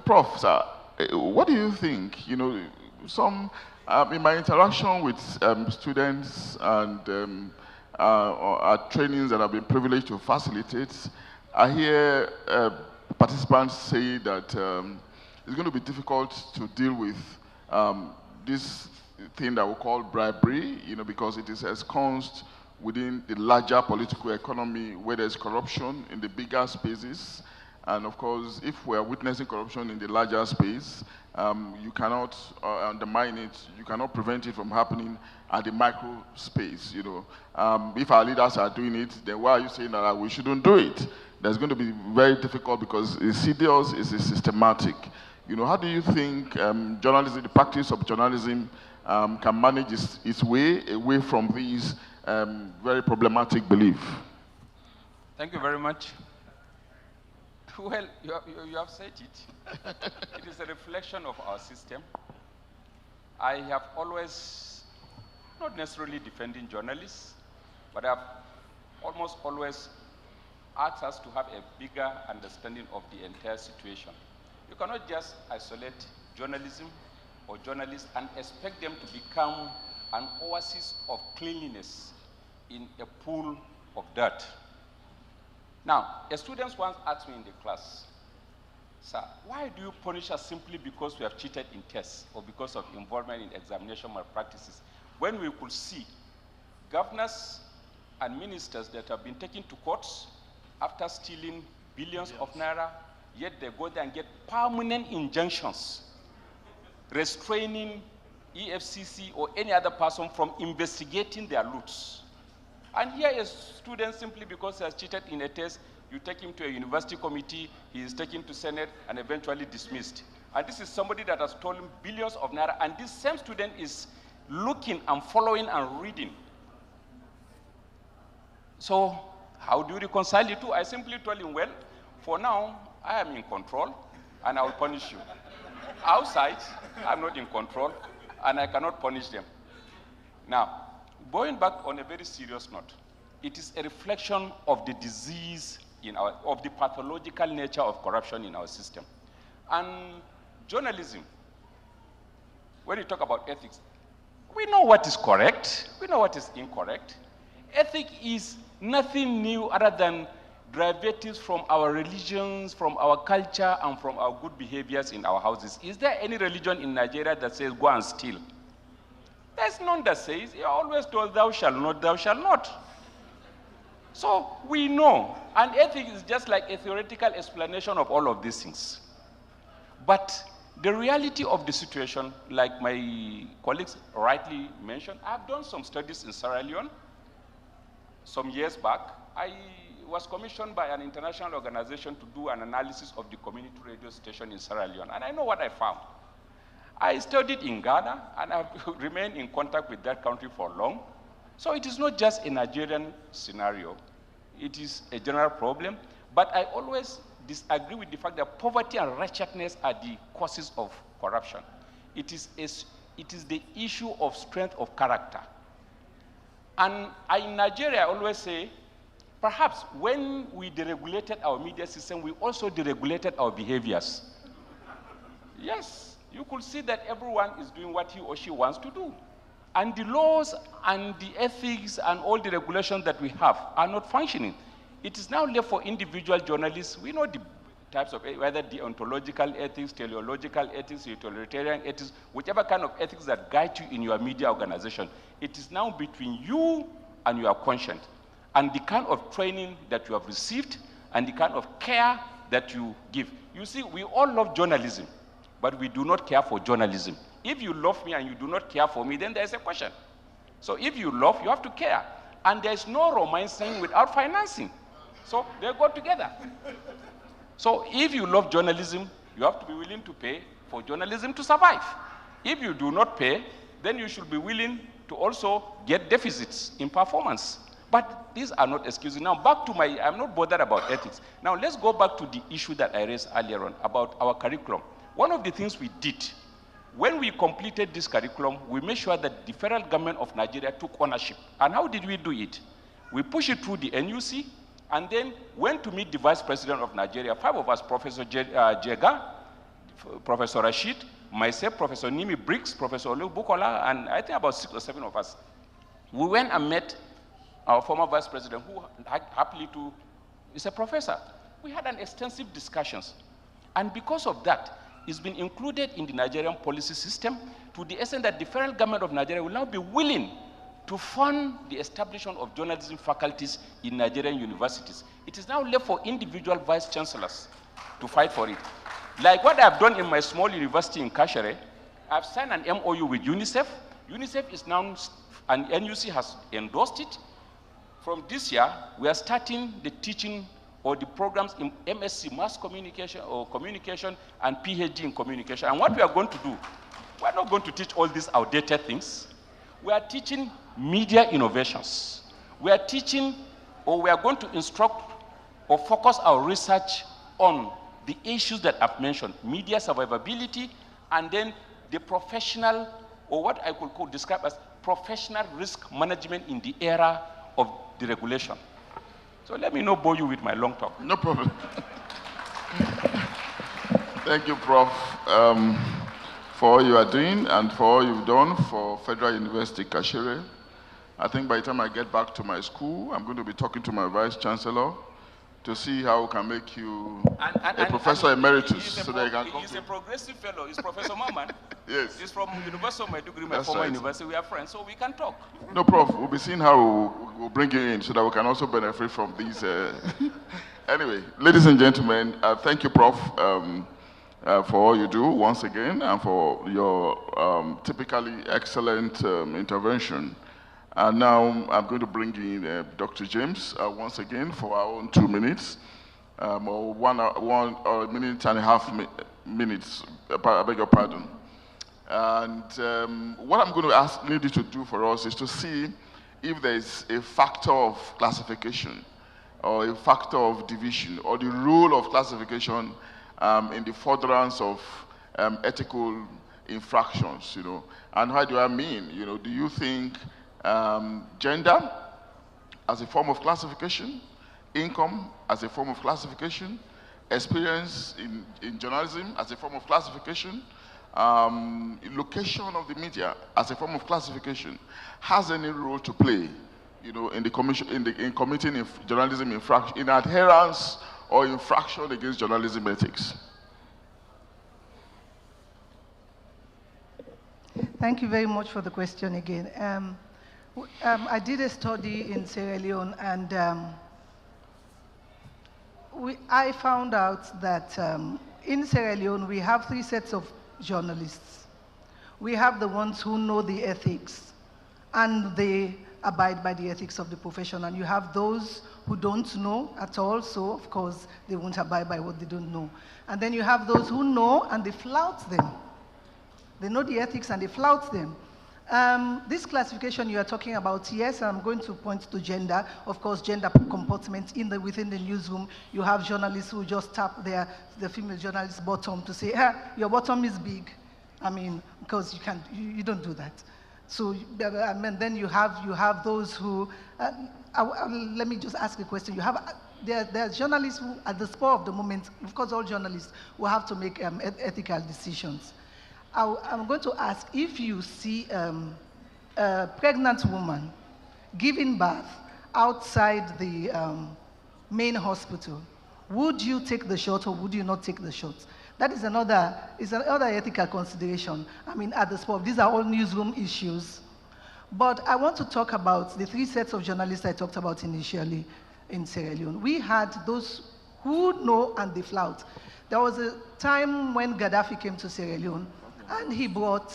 Prof, sir, what do you think? You know, in my interaction with students and at trainings that I've been privileged to facilitate, I hear participants say that it's going to be difficult to deal with this thing that we call bribery, you know, because it is ensconced within the larger political economy where there's corruption in the bigger spaces. And of course, if we're witnessing corruption in the larger space, you cannot undermine it, you cannot prevent it from happening at the micro space, you know. If our leaders are doing it, then why are you saying that we shouldn't do it? That's going to be very difficult because insidious is systematic. You know, how do you think journalism, the practice of journalism, can manage its way away from these very problematic beliefs? Thank you very much. Well, you have said it. It is a reflection of our system. I have always, not necessarily defending journalists, but I've almost always asked us to have a bigger understanding of the entire situation. You cannot just isolate journalism or journalists and expect them to become an oasis of cleanliness in a pool of dirt. Now, a student once asked me in the class, sir, why do you punish us simply because we have cheated in tests or because of involvement in examination malpractices, when we could see governors and ministers that have been taken to courts after stealing billions of naira, yet they go there and get permanent injunctions restraining EFCC or any other person from investigating their loots. And here a student, simply because he has cheated in a test, you take him to a university committee, he is taken to Senate and eventually dismissed. And this is somebody that has stolen billions of naira, and this same student is looking and following and reading. So how do you reconcile the two? I simply told him, well, for now, I am in control and I will punish you. Outside, I'm not in control and I cannot punish them. Now, going back on a very serious note, it is a reflection of the disease of the pathological nature of corruption in our system. And journalism, when you talk about ethics, we know what is correct, we know what is incorrect. Ethics is nothing new other than derivatives from our religions, from our culture, and from our good behaviors in our houses. Is there any religion in Nigeria that says go and steal? There's none that says, you're always told thou shalt not, thou shalt not. So we know, and ethics is just like a theoretical explanation of all of these things. But the reality of the situation, like my colleagues rightly mentioned, I've done some studies in Sierra Leone some years back. I was commissioned by an international organization to do an analysis of the community radio station in Sierra Leone, and I know what I found. I studied in Ghana, and I've remained in contact with that country for long. So it is not just a Nigerian scenario. It is a general problem, but I always disagree with the fact that poverty and wretchedness are the causes of corruption. It is the issue of strength of character. And in Nigeria, I always say, perhaps when we deregulated our media system, we also deregulated our behaviors. Yes, you could see that everyone is doing what he or she wants to do. And the laws and the ethics and all the regulations that we have are not functioning. It is now left for individual journalists. We know the types of, whether deontological ethics, teleological ethics, utilitarian ethics, whichever kind of ethics that guide you in your media organization. It is now between you and your conscience, and the kind of training that you have received and the kind of care that you give. You see, we all love journalism, but we do not care for journalism. If you love me and you do not care for me, then there's a question. So if you love, you have to care. And there's no romancing without financing. So they go together. So if you love journalism, you have to be willing to pay for journalism to survive. If you do not pay, then you should be willing to also get deficits in performance. But these are not excuses. Now back to I'm not bothered about ethics. Now let's go back to the issue that I raised earlier on about our curriculum. One of the things we did, when we completed this curriculum, we made sure that the federal government of Nigeria took ownership. And how did we do it? We pushed it through the NUC, and then went to meet the Vice President of Nigeria, 5 of us, Professor Jega, Professor Rashid, myself, Professor Nimi Briggs, Professor Olu Bukola, and I think about 6 or 7 of us. We went and met our former Vice President, who happily is a professor. We had an extensive discussions. And because of that, it's been included in the Nigerian policy system to the extent that the federal government of Nigeria will now be willing to fund the establishment of journalism faculties in Nigerian universities. It is now left for individual vice chancellors to fight for it. Like what I've done in my small university in Kashere, I've signed an MOU with UNICEF. UNICEF is now, and NUC has endorsed it. From this year, we are starting the teaching or the programs in MSc, mass communication or communication, and PhD in communication. And what we are going to do, we're not going to teach all these outdated things. We are teaching media innovations. We are teaching, or we are going to instruct or focus our research on the issues that I've mentioned, media survivability, and then the professional, or what I could describe as professional risk management in the era of the regulation. So let me not bore you with my long talk. No problem. Thank you, Prof, for all you are doing and for all you've done for Federal University Kashere. I think by the time I get back to my school, I'm going to be talking to my Vice Chancellor to see how we can make you a Professor Emeritus so that you can come. He's a progressive fellow. He's Professor Maman. Yes. He's from University of Maiduguri, my former university. We are friends, so we can talk. No, Prof, we'll be seeing how we'll bring you in so that we can also benefit from these. Anyway, ladies and gentlemen, thank you, Prof, for all you do once again and for your typically excellent intervention. And now I'm going to bring in Dr. James once again for our own 2 minutes, or one or a minute and a half minutes, I beg your pardon. And what I'm going to need you to do for us is to see if there's a factor of classification or a factor of division or the role of classification in the furtherance of ethical infractions, you know. And how do I mean? You know, do you think gender as a form of classification, income as a form of classification, experience in journalism as a form of classification, location of the media as a form of classification has any role to play, you know, in the commission, in committing journalism infraction, in adherence or infraction against journalism ethics? Thank you very much for the question again. I did a study in Sierra Leone, and I found out that in Sierra Leone, we have 3 sets of journalists. We have the ones who know the ethics, and they abide by the ethics of the profession. And you have those who don't know at all, so of course, they won't abide by what they don't know. And then you have those who know, and they flout them. They know the ethics, and they flout them. This classification you are talking about, yes, I'm going to point to gender. Of course, gender comportment within the newsroom. You have journalists who just tap the female journalist's bottom to say, your bottom is big. I mean, because you don't do that. So, and then you have those who, let me just ask a question. There are journalists who, at the spur of the moment, of course, all journalists will have to make ethical decisions. I'm going to ask, if you see a pregnant woman giving birth outside the main hospital, would you take the shot or would you not take the shot? That is another ethical consideration. I mean, at the spot, these are all newsroom issues. But I want to talk about the 3 sets of journalists I talked about initially in Sierra Leone. We had those who know and they flout. There was a time when Gaddafi came to Sierra Leone, and he brought,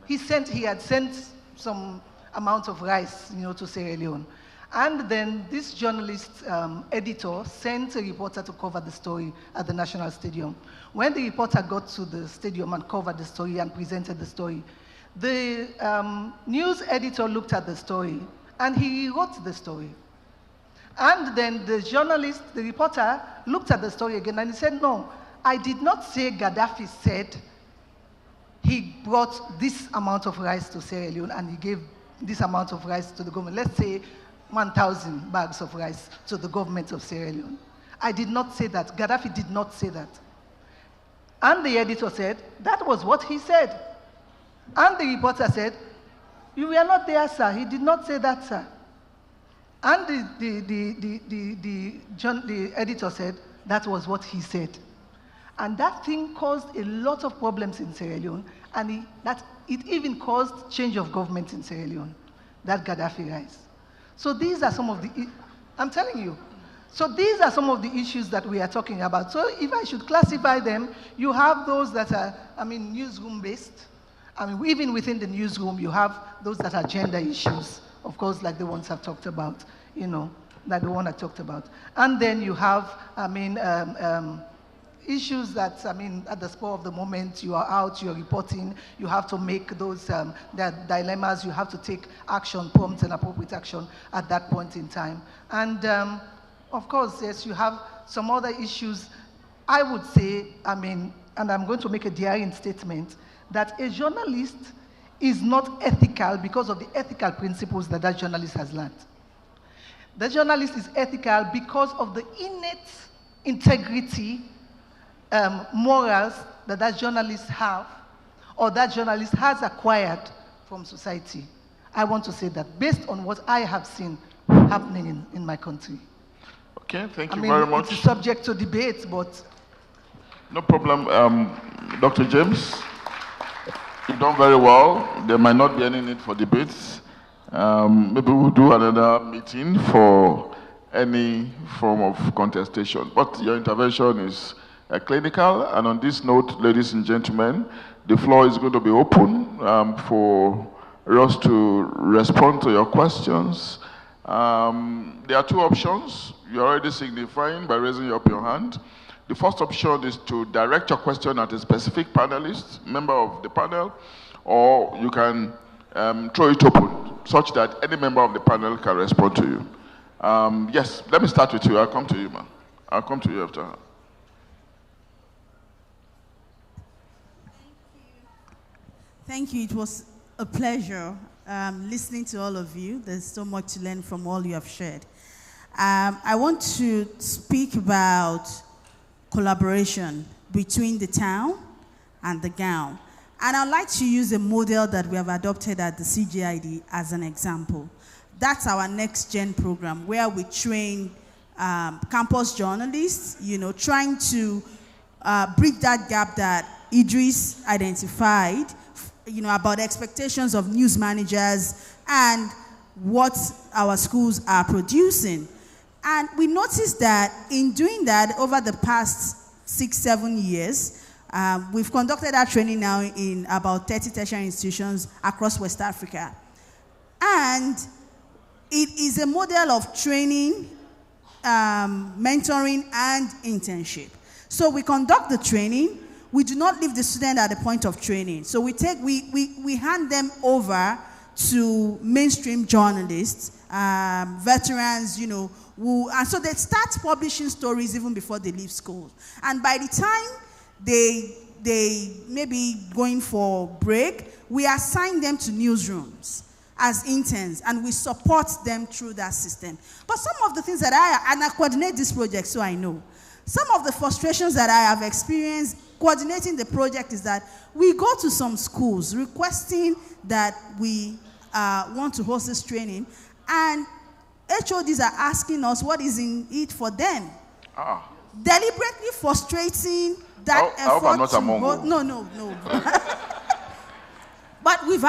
he had sent some amount of rice, you know, to Sierra Leone. And then this journalist editor sent a reporter to cover the story at the National Stadium. When the reporter got to the stadium and covered the story and presented the story, the news editor looked at the story and he wrote the story. And then the journalist, the reporter, looked at the story again and he said, no, I did not say Gaddafi said he brought this amount of rice to Sierra Leone and he gave this amount of rice to the government. Let's say 1,000 bags of rice to the government of Sierra Leone. I did not say that. Gaddafi did not say that. And the editor said, that was what he said. And the reporter said, you were not there, sir. He did not say that, sir. And the editor said, that was what he said. And that thing caused a lot of problems in Sierra Leone, and it even caused change of government in Sierra Leone, that Gaddafi rise. So these are some of the, I'm telling you, so these are some of the issues that we are talking about. So if I should classify them, you have those that are, I mean, newsroom-based. I mean, even within the newsroom, you have those that are gender issues, of course, like the ones I've talked about, you know, like the one I talked about. And then you have, I mean, issues that, I mean, at the spur of the moment, you are out, you're reporting, you have to make those dilemmas, you have to take action, prompt and appropriate action at that point in time. And of course, yes, you have some other issues. I would say, I mean, and I'm going to make a daring statement, that a journalist is not ethical because of the ethical principles that that journalist has learned. The journalist is ethical because of the innate integrity, morals that that journalist have, or that journalist has acquired from society. I want to say that based on what I have seen happening in my country. Okay, thank you very much. It's subject to debate, but... No problem. Dr. James, you've done very well. There might not be any need for debates. Maybe we'll do another meeting for any form of contestation. But your intervention is clinical, and on this note, ladies and gentlemen, the floor is going to be open for us to respond to your questions. There are 2 options. You're already signifying by raising up your hand. The first option is to direct your question at a specific panelist, member of the panel, or you can throw it open such that any member of the panel can respond to you. Yes, let me start with you. I'll come to you, man. I'll come to you after. Thank you. It was a pleasure listening to all of you. There's so much to learn from all you have shared. I want to speak about collaboration between the town and the gown. And I'd like to use a model that we have adopted at the CGID as an example. That's our Next Gen program, where we train campus journalists, trying to bridge that gap that Idris identified, about expectations of news managers and what our schools are producing. And we noticed that in doing that over the past 6-7 years, we've conducted our training now in about 30 tertiary institutions across West Africa. And it is a model of training, mentoring, and internship. So we conduct the training. We do not leave the student at the point of training. So we hand them over to mainstream journalists, veterans, and so they start publishing stories even before they leave school. And by the time they may be going for break, we assign them to newsrooms as interns, and we support them through that system. But some of the things that I coordinate this project, so I know. Some of the frustrations that I have experienced coordinating the project is that we go to some schools requesting that we want to host this training, and HODs are asking us what is in it for them. Deliberately frustrating that effort. I hope I'm not among you. No. But we've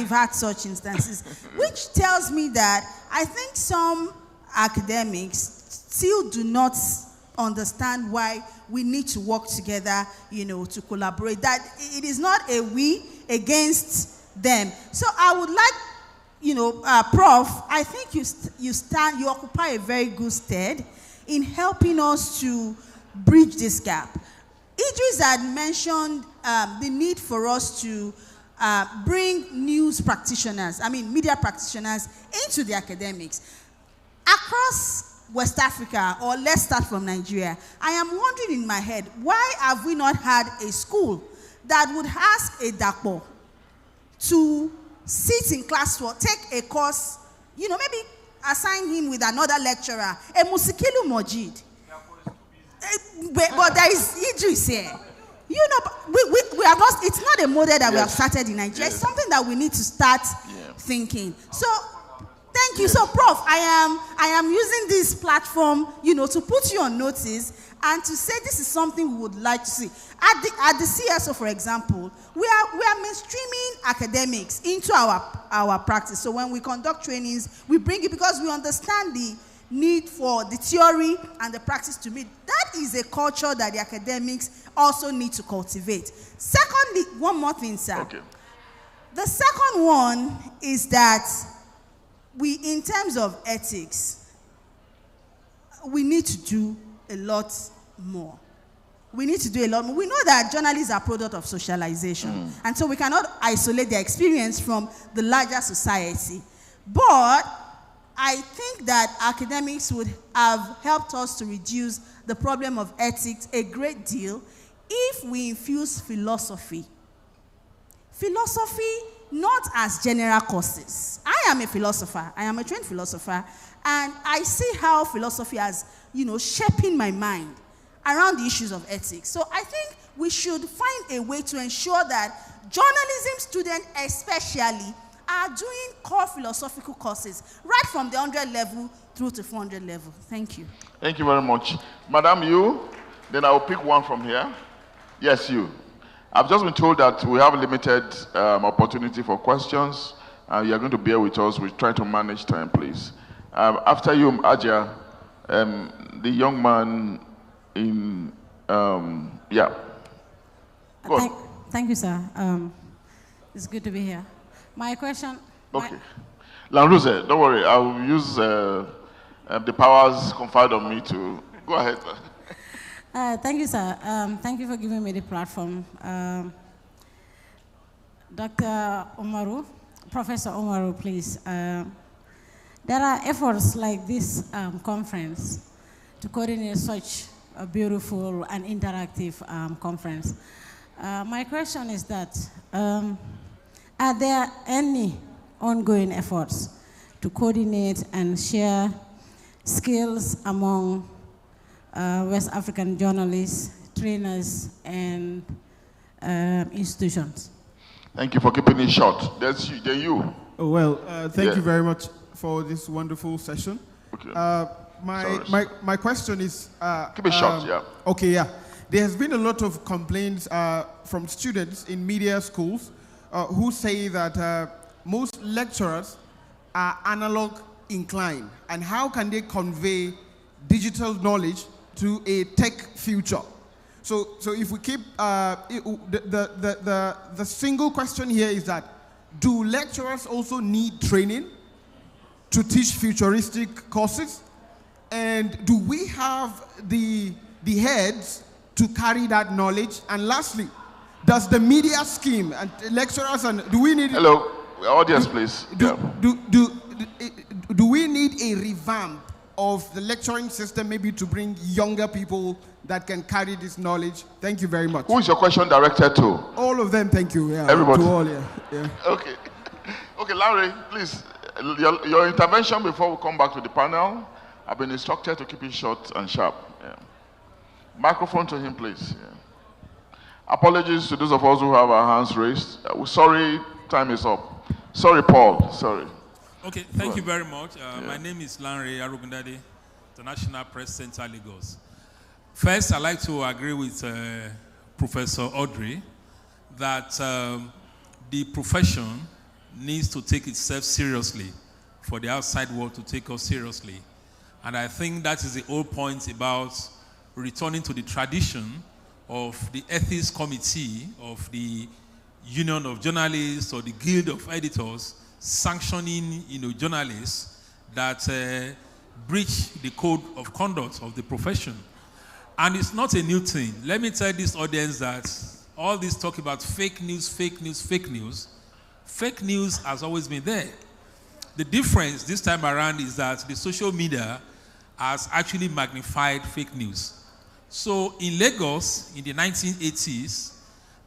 had such instances, which tells me that I think some academics still do not understand why we need to work together, to collaborate. That it is not a we against them. So I would like, Prof, I think you occupy a very good stead in helping us to bridge this gap. Idris had mentioned the need for us to bring news practitioners, media practitioners into the academics. Across West Africa, or let's start from Nigeria, I am wondering in my head, why have we not had a school that would ask a Gadzekpo to sit in class for, take a course, maybe assign him with another lecturer, a Musikilu Mojid. But there is Idris here. We have not, it's not a model that we have started in Nigeria. It's something that we need to start thinking. So, thank you. So, Prof, I am using this platform, to put you on notice and to say this is something we would like to see. At the CSO, for example, we are mainstreaming academics into our practice. So when we conduct trainings, we bring it because we understand the need for the theory and the practice to meet. That is a culture that the academics also need to cultivate. Secondly, one more thing, sir. Okay. The second one is that in terms of ethics, we need to do a lot more. We need to do a lot more. We know that journalists are a product of socialization, and so we cannot isolate their experience from the larger society. But I think that academics would have helped us to reduce the problem of ethics a great deal if we infuse philosophy. Philosophy, not as general courses. I am a philosopher. I am a trained philosopher. And I see how philosophy has, shaping my mind around the issues of ethics. So I think we should find a way to ensure that journalism students especially are doing core philosophical courses, right from the 100 level through to 400 level. Thank you. Thank you very much. Madam, you, then I will pick one from here. Yes, you. I've just been told that we have a limited opportunity for questions. You are going to bear with us. We're trying to manage time, please. After you, Aja, the young man in, yeah. Thank you, sir. It's good to be here. My question... Okay. Lanruze, don't worry. I will use the powers conferred on me to... Go ahead, sir. Thank you, sir. Thank you for giving me the platform. Dr. Umaru, Professor Umaru, please. There are efforts like this conference to coordinate such a beautiful and interactive conference. My question is that Are there any ongoing efforts to coordinate and share skills among West African journalists, trainers, and institutions? Thank you for keeping it short. That's you. Then you. Oh, well, thank you very much for this wonderful session. Okay. My question is... keep it short, yeah. Okay, yeah. There has been a lot of complaints from students in media schools who say that most lecturers are analog inclined, and how can they convey digital knowledge to a tech future? So if we keep, the single question here is that, do lecturers also need training to teach futuristic courses? And do we have the heads to carry that knowledge? And lastly, does the media scheme and lecturers, and do we need... Hello, audience, please. Do we need a revamp of the lecturing system, maybe to bring younger people that can carry this knowledge? Thank you very much. Who is your question directed to? All of them, thank you. Yeah, everybody. To all, yeah. Okay. Okay, Larry, please, your intervention before we come back to the panel. I've been instructed to keep it short and sharp. Yeah. Microphone to him, please. Yeah. Apologies to those of us who have our hands raised. Sorry, time is up. Sorry, Paul. Sorry. Okay, thank you very much. My name is Lanre Arugundade, International Press Center, Lagos. First, I'd like to agree with Professor Audrey that the profession needs to take itself seriously for the outside world to take us seriously. And I think that is the whole point about returning to the tradition of the ethics committee of the Union of Journalists or the Guild of Editors sanctioning, journalists that breach the code of conduct of the profession. And it's not a new thing. Let me tell this audience that all this talk about fake news has always been there. The difference this time around is that the social media has actually magnified fake news. So in Lagos, in the 1980s,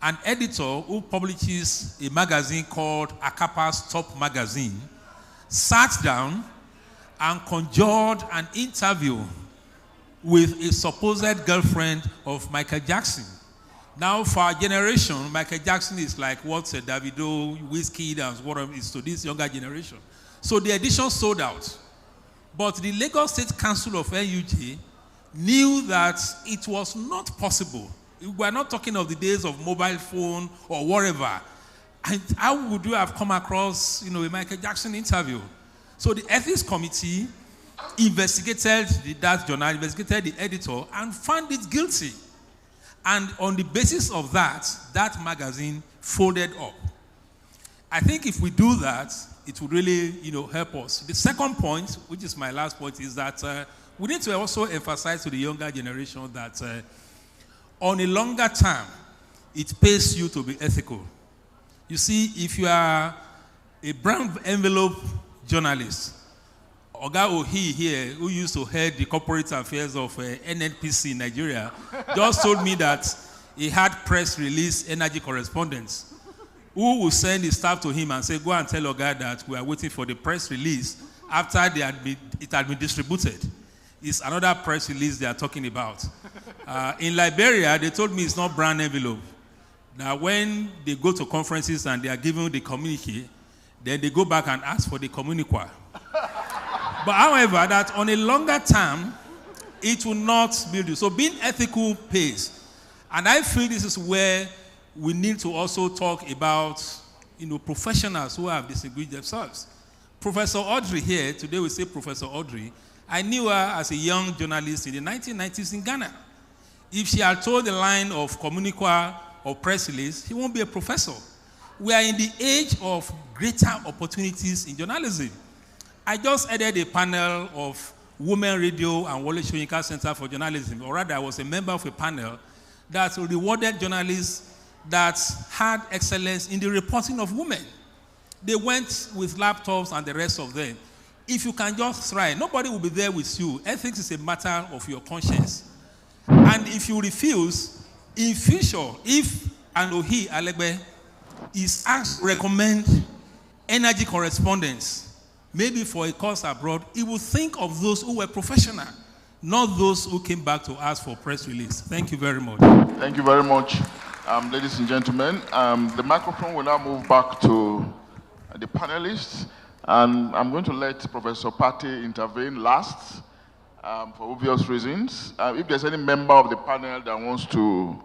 an editor who publishes a magazine called Akapa's Top Magazine sat down and conjured an interview with a supposed girlfriend of Michael Jackson. Now, for our generation, Michael Jackson is like what Davido, Wizkid, and whatever is to this younger generation. So the edition sold out. But the Lagos State Council of NUJ knew that it was not possible. We are not talking of the days of mobile phone or whatever. And how would you have come across, a Michael Jackson interview? So the ethics committee investigated that journal, investigated the editor, and found it guilty. And on the basis of that, that magazine folded up. I think if we do that, it would really, help us. The second point, which is my last point, is that we need to also emphasize to the younger generation that on a longer term, it pays you to be ethical. You see, if you are a brown envelope journalist, Oga Ohi here, who used to head the corporate affairs of NNPC in Nigeria, just told me that he had press release energy correspondents who will send his staff to him and say, go and tell Oga that we are waiting for the press release after it had been distributed. It's another press release they are talking about. In Liberia, they told me it's not brown envelope. Now, when they go to conferences and they are given the communique, then they go back and ask for the communique. But however, that on a longer term, it will not build you. So being ethical pays. And I feel this is where we need to also talk about, professionals who have distinguished themselves. Professor Audrey here, today we say Professor Audrey, I knew her as a young journalist in the 1990s in Ghana. If she had told the line of communique or press release, he won't be a professor. We are in the age of greater opportunities in journalism. I just headed a panel of Women Radio and Wole Soyinka Center for Journalism, or rather I was a member of a panel that rewarded journalists that had excellence in the reporting of women. They went with laptops and the rest of them. If you can just try, nobody will be there with you. Ethics is a matter of your conscience. And if you refuse, in future, if Anohi Alegbe is asked to recommend energy correspondence, maybe for a course abroad, he will think of those who were professional, not those who came back to ask for press release. Thank you very much. Thank you very much, ladies and gentlemen. The microphone will now move back to the panelists. And I'm going to let Professor Pate intervene last for obvious reasons. If there's any member of the panel that wants to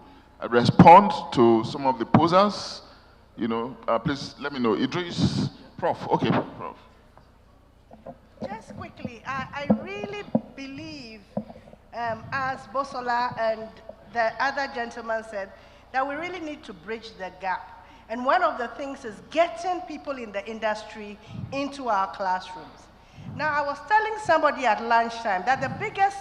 respond to some of the posers, please let me know. Idris, Prof. Okay, Prof. Just quickly, I really believe, as Bosola and the other gentleman said, that we really need to bridge the gap. And one of the things is getting people in the industry into our classrooms. Now, I was telling somebody at lunchtime that the biggest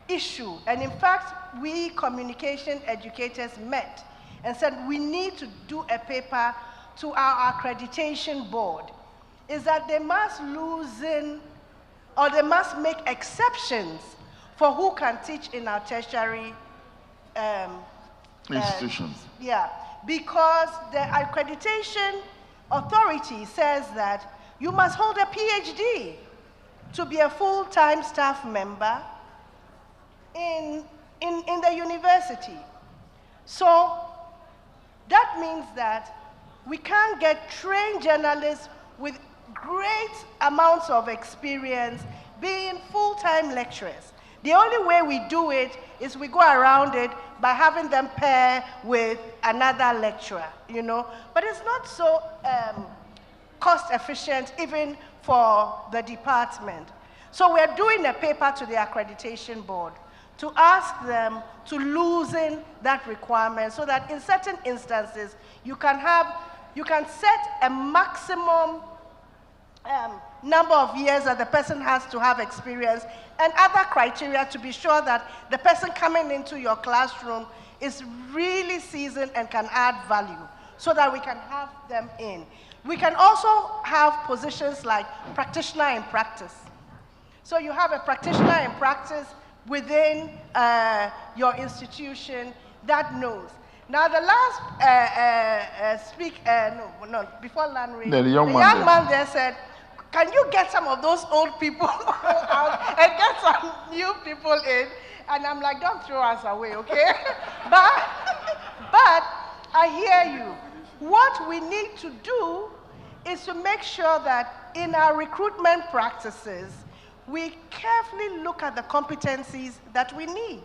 issue, and in fact, we communication educators met and said we need to do a paper to our accreditation board, is that they must loosen or they must make exceptions for who can teach in our tertiary institutions. Yeah. Because the accreditation authority says that you must hold a PhD to be a full-time staff member in the university. So that means that we can't get trained journalists with great amounts of experience being full-time lecturers. The only way we do it is we go around it by having them pair with another lecturer, But it's not so cost efficient even for the department. So we're doing a paper to the accreditation board to ask them to loosen that requirement so that in certain instances you can set a maximum number of years that the person has to have experience and other criteria to be sure that the person coming into your classroom is really seasoned and can add value so that we can have them in. We can also have positions like practitioner in practice. So you have a practitioner in practice within your institution that knows. Now the last before Landry, the young man there said, can you get some of those old people out and get some new people in? And I'm like, don't throw us away, okay? but I hear you. What we need to do is to make sure that in our recruitment practices, we carefully look at the competencies that we need,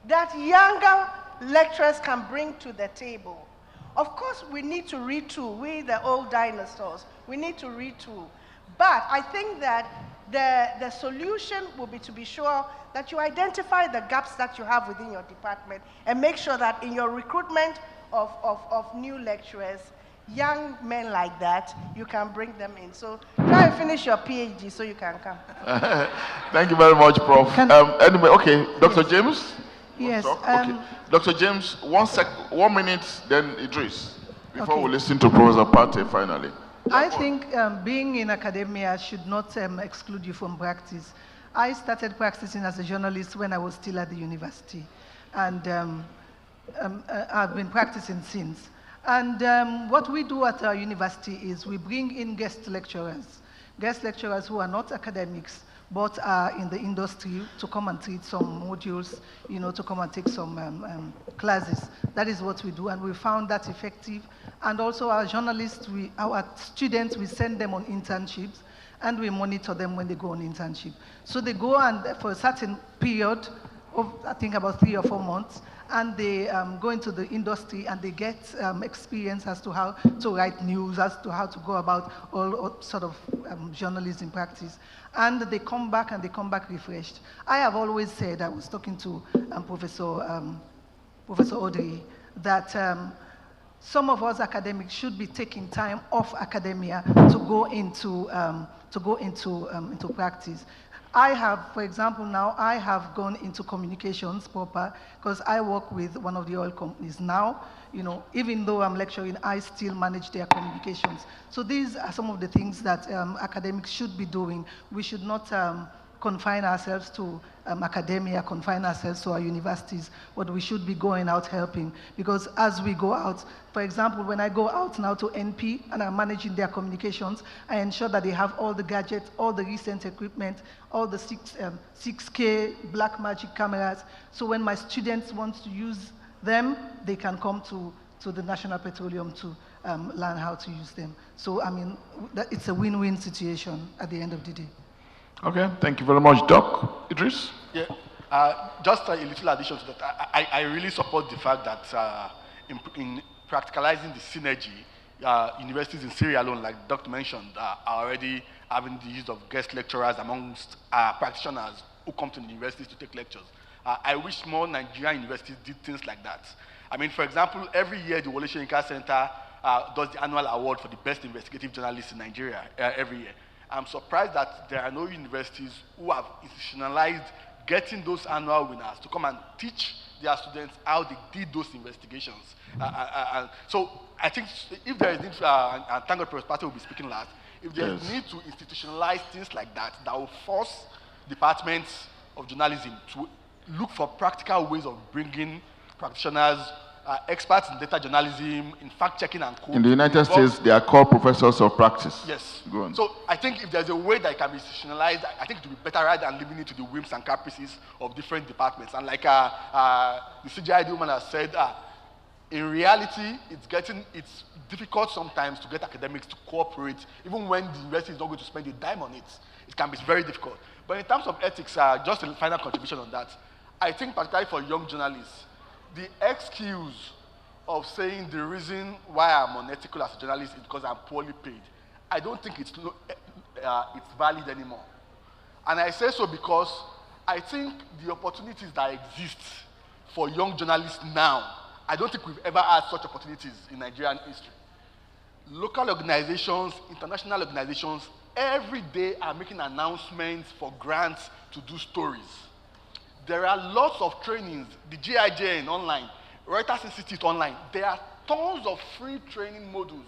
that younger lecturers can bring to the table. Of course, we need to retool. We, the old dinosaurs, we need to retool. But I think that the solution will be to be sure that you identify the gaps that you have within your department and make sure that in your recruitment of new lecturers, young men like that, you can bring them in. So try and finish your PhD so you can come. Thank you very much, Prof. Anyway, okay, Dr. Yes. James? Yes. Okay. Dr. James, 1 minute, then Idris, before Okay. we listen to Professor Pate finally. I think being in academia should not exclude you from practice. I started practicing as a journalist when I was still at the university, and I've been practicing since. And what we do at our university is we bring in guest lecturers who are not academics, but are in the industry to come and teach some modules, to come and take some classes. That is what we do, and we found that effective. And also our journalists, our students, we send them on internships, and we monitor them when they go on internship. So they go and for a certain period of, I think about 3 or 4 months, and they go into the industry and they get experience as to how to write news, as to how to go about all sort of journalism practice. And they come back and they come back refreshed. I have always said, I was talking to Professor Audrey, that some of us academics should be taking time off academia to go into practice. I have, for example, now I have gone into communications proper because I work with one of the oil companies now. Even though I'm lecturing, I still manage their communications. So these are some of the things that academics should be doing. We should not confine ourselves to academia, confine ourselves to our universities, but we should be going out helping. Because as we go out, for example, when I go out now to NP and I'm managing their communications, I ensure that they have all the gadgets, all the recent equipment, all the 6K Blackmagic cameras. So when my students want to use them, they can come to the National Petroleum to learn how to use them. So, I mean, it's a win-win situation at the end of the day. Okay, thank you very much. Doc, Idris? Yeah, just a little addition to that. I really support the fact that in practicalizing the synergy, universities in Syria alone, like Doc mentioned, are already having the use of guest lecturers amongst practitioners who come to the universities to take lectures. I wish more Nigerian universities did things like that. I mean, for example, every year the Wole Soyinka Center does the annual award for the best investigative journalists in Nigeria every year. I'm surprised that there are no universities who have institutionalized getting those annual winners to come and teach their students how they did those investigations. So I think if there is need, and thank God Prof Pate will be speaking last, if there is need to institutionalize things like that, that will force departments of journalism to look for practical ways of bringing practitioners, experts in data journalism, in fact-checking and code. In the United States, they are called professors of practice. Yes. Go on. So I think if there's a way that it can be institutionalized, I think it would be better rather than leaving it to the whims and caprices of different departments. And like the CGID woman has said, in reality, it's difficult sometimes to get academics to cooperate, even when the university is not going to spend a dime on it. It can be very difficult. But in terms of ethics, just a final contribution on that, I think particularly for young journalists, the excuse of saying the reason why I'm unethical as a journalist is because I'm poorly paid, I don't think it's valid anymore. And I say so because I think the opportunities that exist for young journalists now, I don't think we've ever had such opportunities in Nigerian history. Local organizations, international organizations, every day are making announcements for grants to do stories. There are lots of trainings, the GIJN online, Reuters Institute online. There are tons of free training modules,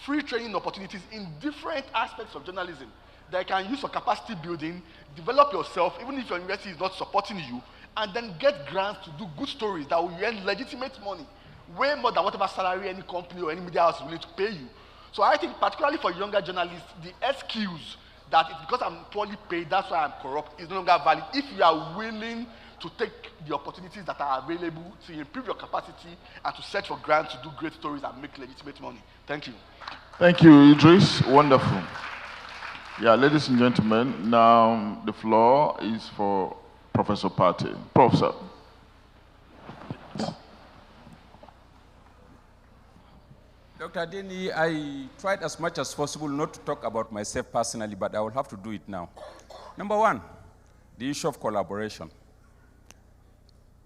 free training opportunities in different aspects of journalism that you can use for capacity building, develop yourself, even if your university is not supporting you, and then get grants to do good stories that will earn legitimate money, way more than whatever salary any company or any media house is willing to pay you. So I think particularly for younger journalists, the excuse that it's because I'm poorly paid, that's why I'm corrupt, is no longer valid if you are willing to take the opportunities that are available to improve your capacity and to search for grants to do great stories and make legitimate money. Thank you. Thank you, Idris. Wonderful. Yeah, ladies and gentlemen, now the floor is for Professor Pate. Professor. Dr. Adeniyi, I tried as much as possible not to talk about myself personally, but I will have to do it now. Number one, the issue of collaboration.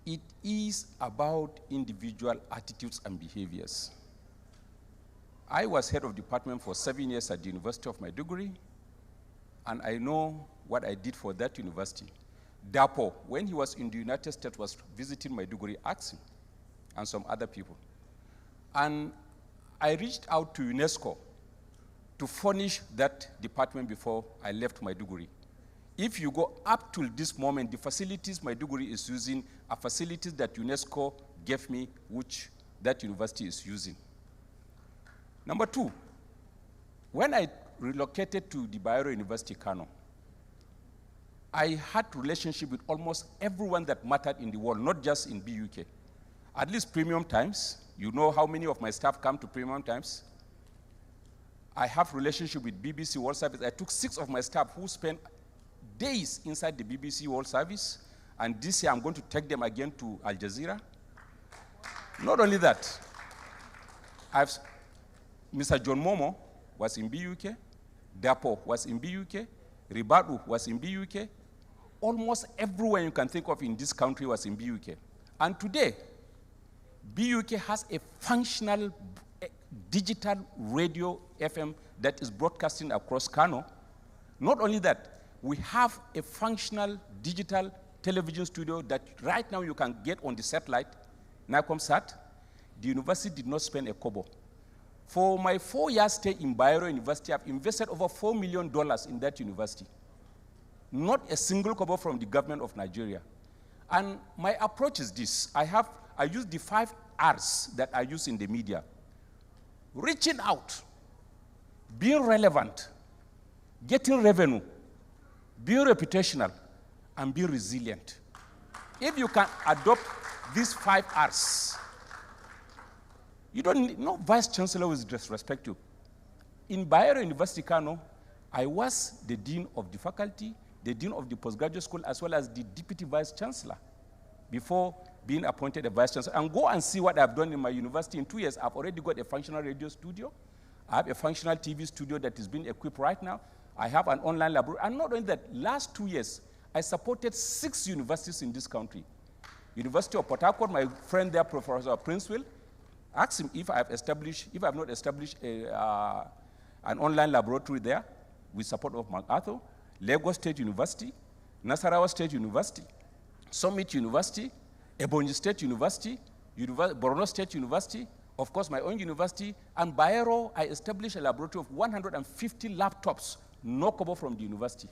It is about individual attitudes and behaviors. I was head of department for 7 years at the University of Maiduguri, and I know what I did for that university. Dapo, when he was in the United States, was visiting Maiduguri, asked him, and some other people. And I reached out to UNESCO to furnish that department before I left Maiduguri. If you go up to this moment, the facilities Maiduguri is using are facilities that UNESCO gave me, which that university is using. Number two, when I relocated to the Bayero University, Kano, I had relationship with almost everyone that mattered in the world, not just in BUK. At least Premium Times. You know how many of my staff come to Premium Times? I have relationship with BBC World Service. I took 6 of my staff who spent days inside the BBC World Service, and this year I'm going to take them again to Al Jazeera. Not only that, Mr. John Momo was in BUK, Dapo was in BUK, Ribadu was in BUK. Almost everywhere you can think of in this country was in BUK. And today, BUK has a functional digital radio FM that is broadcasting across Kano. Not only that, we have a functional digital television studio that right now you can get on the satellite, NICOMSAT. The university did not spend a kobo. For my 4-year stay in Bayero University, I've invested over $4 million in that university. not a single kobo from the government of Nigeria. And my approach is this. I use the 5 R's that I use in the media. Reaching out, being relevant, getting revenue, being reputational, and being resilient. If you can adopt these 5 R's, you don't need, no vice chancellor will disrespect you. In Bayero University, Kano, I was the dean of the faculty, the dean of the postgraduate school, as well as the deputy vice chancellor before being appointed a vice chancellor. And go and see what I've done in my university. In 2 years, I've already got a functional radio studio. I have a functional TV studio that is being equipped right now. I have an online laboratory. And not only that, last 2 years, I supported 6 universities in this country. University of Port Harcourt, my friend there, Professor Princeville, asked him if I have not established an online laboratory there with support of MacArthur. Lagos State University, Nasarawa State University, Summit University, Ebonyi State University, Borno State University, of course my own university, and Bayero, I established a laboratory of 150 laptops, no kobo from the university.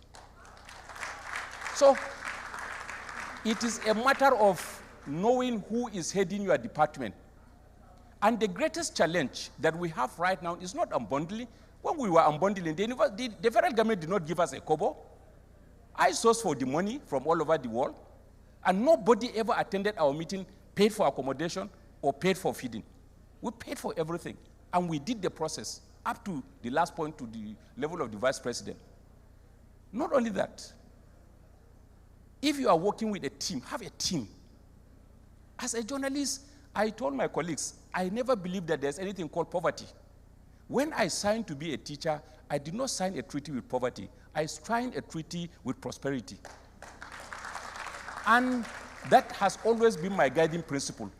So it is a matter of knowing who is heading your department. And the greatest challenge that we have right now is not unbundling. When we were unbundling, the federal government did not give us a kobo. I sourced for the money from all over the world, and nobody ever attended our meeting, paid for accommodation, or paid for feeding. We paid for everything, and we did the process up to the last point, to the level of the vice president. Not only that, if you are working with a team, have a team. As a journalist, I told my colleagues, I never believed that there's anything called poverty. When I signed to be a teacher, I did not sign a treaty with poverty. I signed a treaty with prosperity. And that has always been my guiding principle.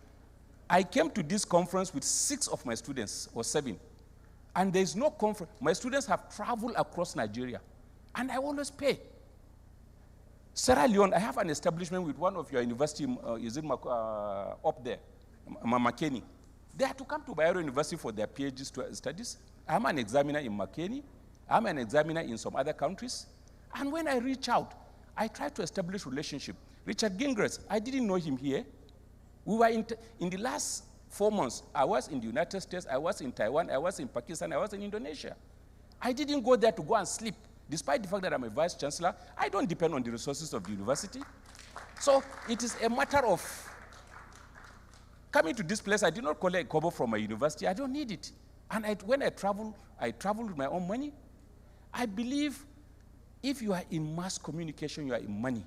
I came to this conference with 6 of my students, or 7. And there's no conference. My students have traveled across Nigeria. And I always pay. Sierra Leone, I have an establishment with one of your university, up there, Makeni. They have to come to Bayero University for their PhD studies. I'm an examiner in Makeni. I'm an examiner in some other countries. And when I reach out, I try to establish relationship. Richard Gingras, I didn't know him here. We were in the last 4 months, I was in the United States, I was in Taiwan, I was in Pakistan, I was in Indonesia. I didn't go there to go and sleep. Despite the fact that I'm a vice chancellor, I don't depend on the resources of the university. So it is a matter of coming to this place. I did not collect kobo from my university. I don't need it. And when I travel with my own money. I believe if you are in mass communication, you are in money.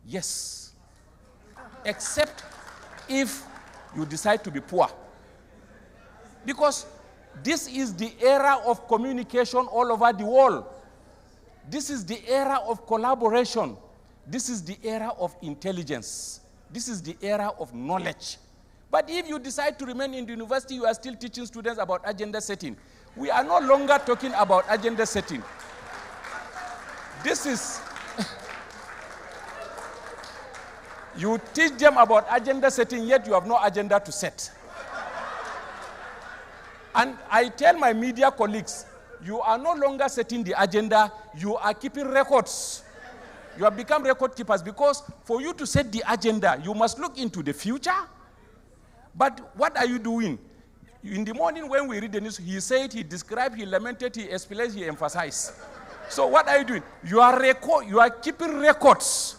Yes. Except if you decide to be poor. Because this is the era of communication all over the world. This is the era of collaboration. This is the era of intelligence. This is the era of knowledge. But if you decide to remain in the university, you are still teaching students about agenda setting. We are no longer talking about agenda setting. This is, you teach them about agenda setting, yet you have no agenda to set. And I tell my media colleagues, you are no longer setting the agenda, you are keeping records. You have become record keepers, because for you to set the agenda, you must look into the future. But what are you doing? In the morning when we read the news, he said, he described, he lamented, he explained, he emphasized. So what are you doing? You are keeping records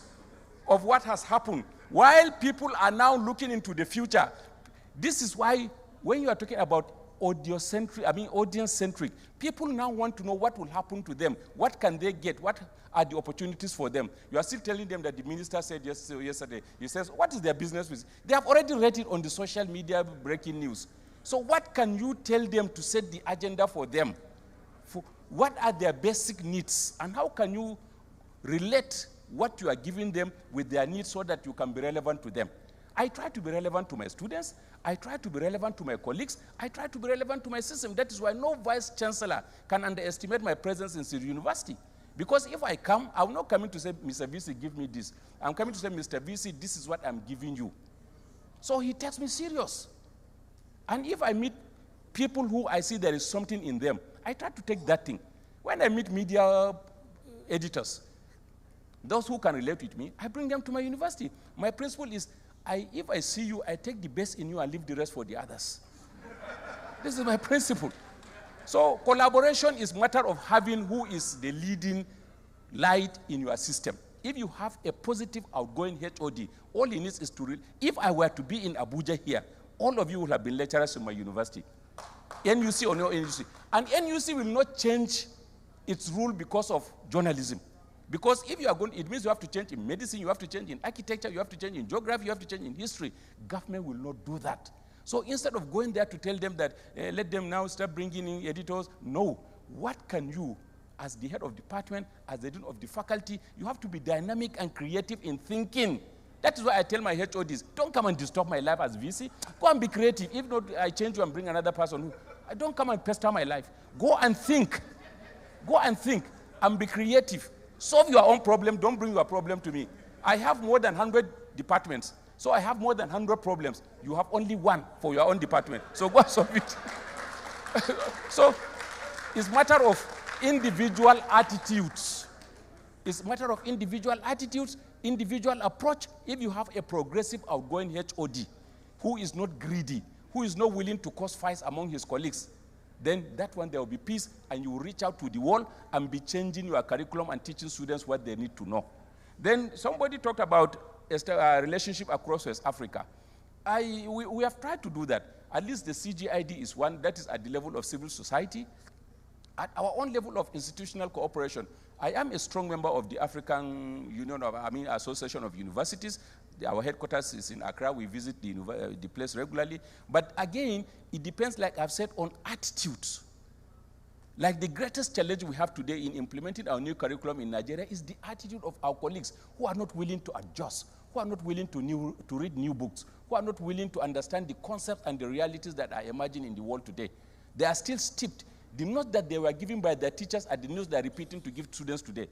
of what has happened, while people are now looking into the future. This is why when you are talking about audience-centric, people now want to know what will happen to them. What can they get? What are the opportunities for them? You are still telling them that the minister said yesterday. He says, what is their business with? They have already read it on the social media breaking news. So what can you tell them to set the agenda for them? What are their basic needs? And how can you relate what you are giving them with their needs so that you can be relevant to them? I try to be relevant to my students. I try to be relevant to my colleagues. I try to be relevant to my system. That is why no vice chancellor can underestimate my presence in City University. Because if I come, I'm not coming to say, Mr. VC, give me this. I'm coming to say, Mr. VC, this is what I'm giving you. So he takes me serious. And if I meet people who I see there is something in them, I try to take that thing. When I meet media editors, Those who can relate with me, I bring them to my university. My principle is, if I see you, I take the best in you and leave the rest for the others. This is my principle. So collaboration is a matter of having who is the leading light in your system. If you have a positive outgoing HOD, all he needs is to if I were to be in Abuja here, all of you will have been lecturers in my university. NUC or no NUC. And NUC will not change its rule because of journalism. Because if you are going, it means you have to change in medicine, you have to change in architecture, you have to change in geography, you have to change in history. Government will not do that. So instead of going there to tell them that, let them now start bringing in editors, no. What can you, as the head of department, as the dean of the faculty, you have to be dynamic and creative in thinking. That is why I tell my HODs, don't come and disturb my life as VC. Go and be creative. If not, I change you and bring another person. Don't come and pester my life. Go and think. Go and think and be creative. Solve your own problem. Don't bring your problem to me. I have more than 100 departments. So I have more than 100 problems. You have only one for your own department. So go and solve it. So it's a matter of individual attitudes. It's a matter of individual attitudes, individual approach. If you have a progressive outgoing HOD who is not greedy, who is not willing to cause fights among his colleagues, then that one there will be peace, and you will reach out to the world and be changing your curriculum and teaching students what they need to know. Then somebody talked about a relationship across West Africa. We have tried to do that. At least the CGID is one that is at the level of civil society. At our own level of institutional cooperation, I am a strong member of the African Union of, Association of Universities. Our headquarters is in Accra. We visit the place regularly. But again, it depends, like I've said, on attitudes. Like the greatest challenge we have today in implementing our new curriculum in Nigeria is the attitude of our colleagues who are not willing to adjust, who are not willing to read new books, who are not willing to understand the concepts and the realities that are emerging in the world today. They are still steeped. The notes that they were given by their teachers are the notes they are repeating to give students today.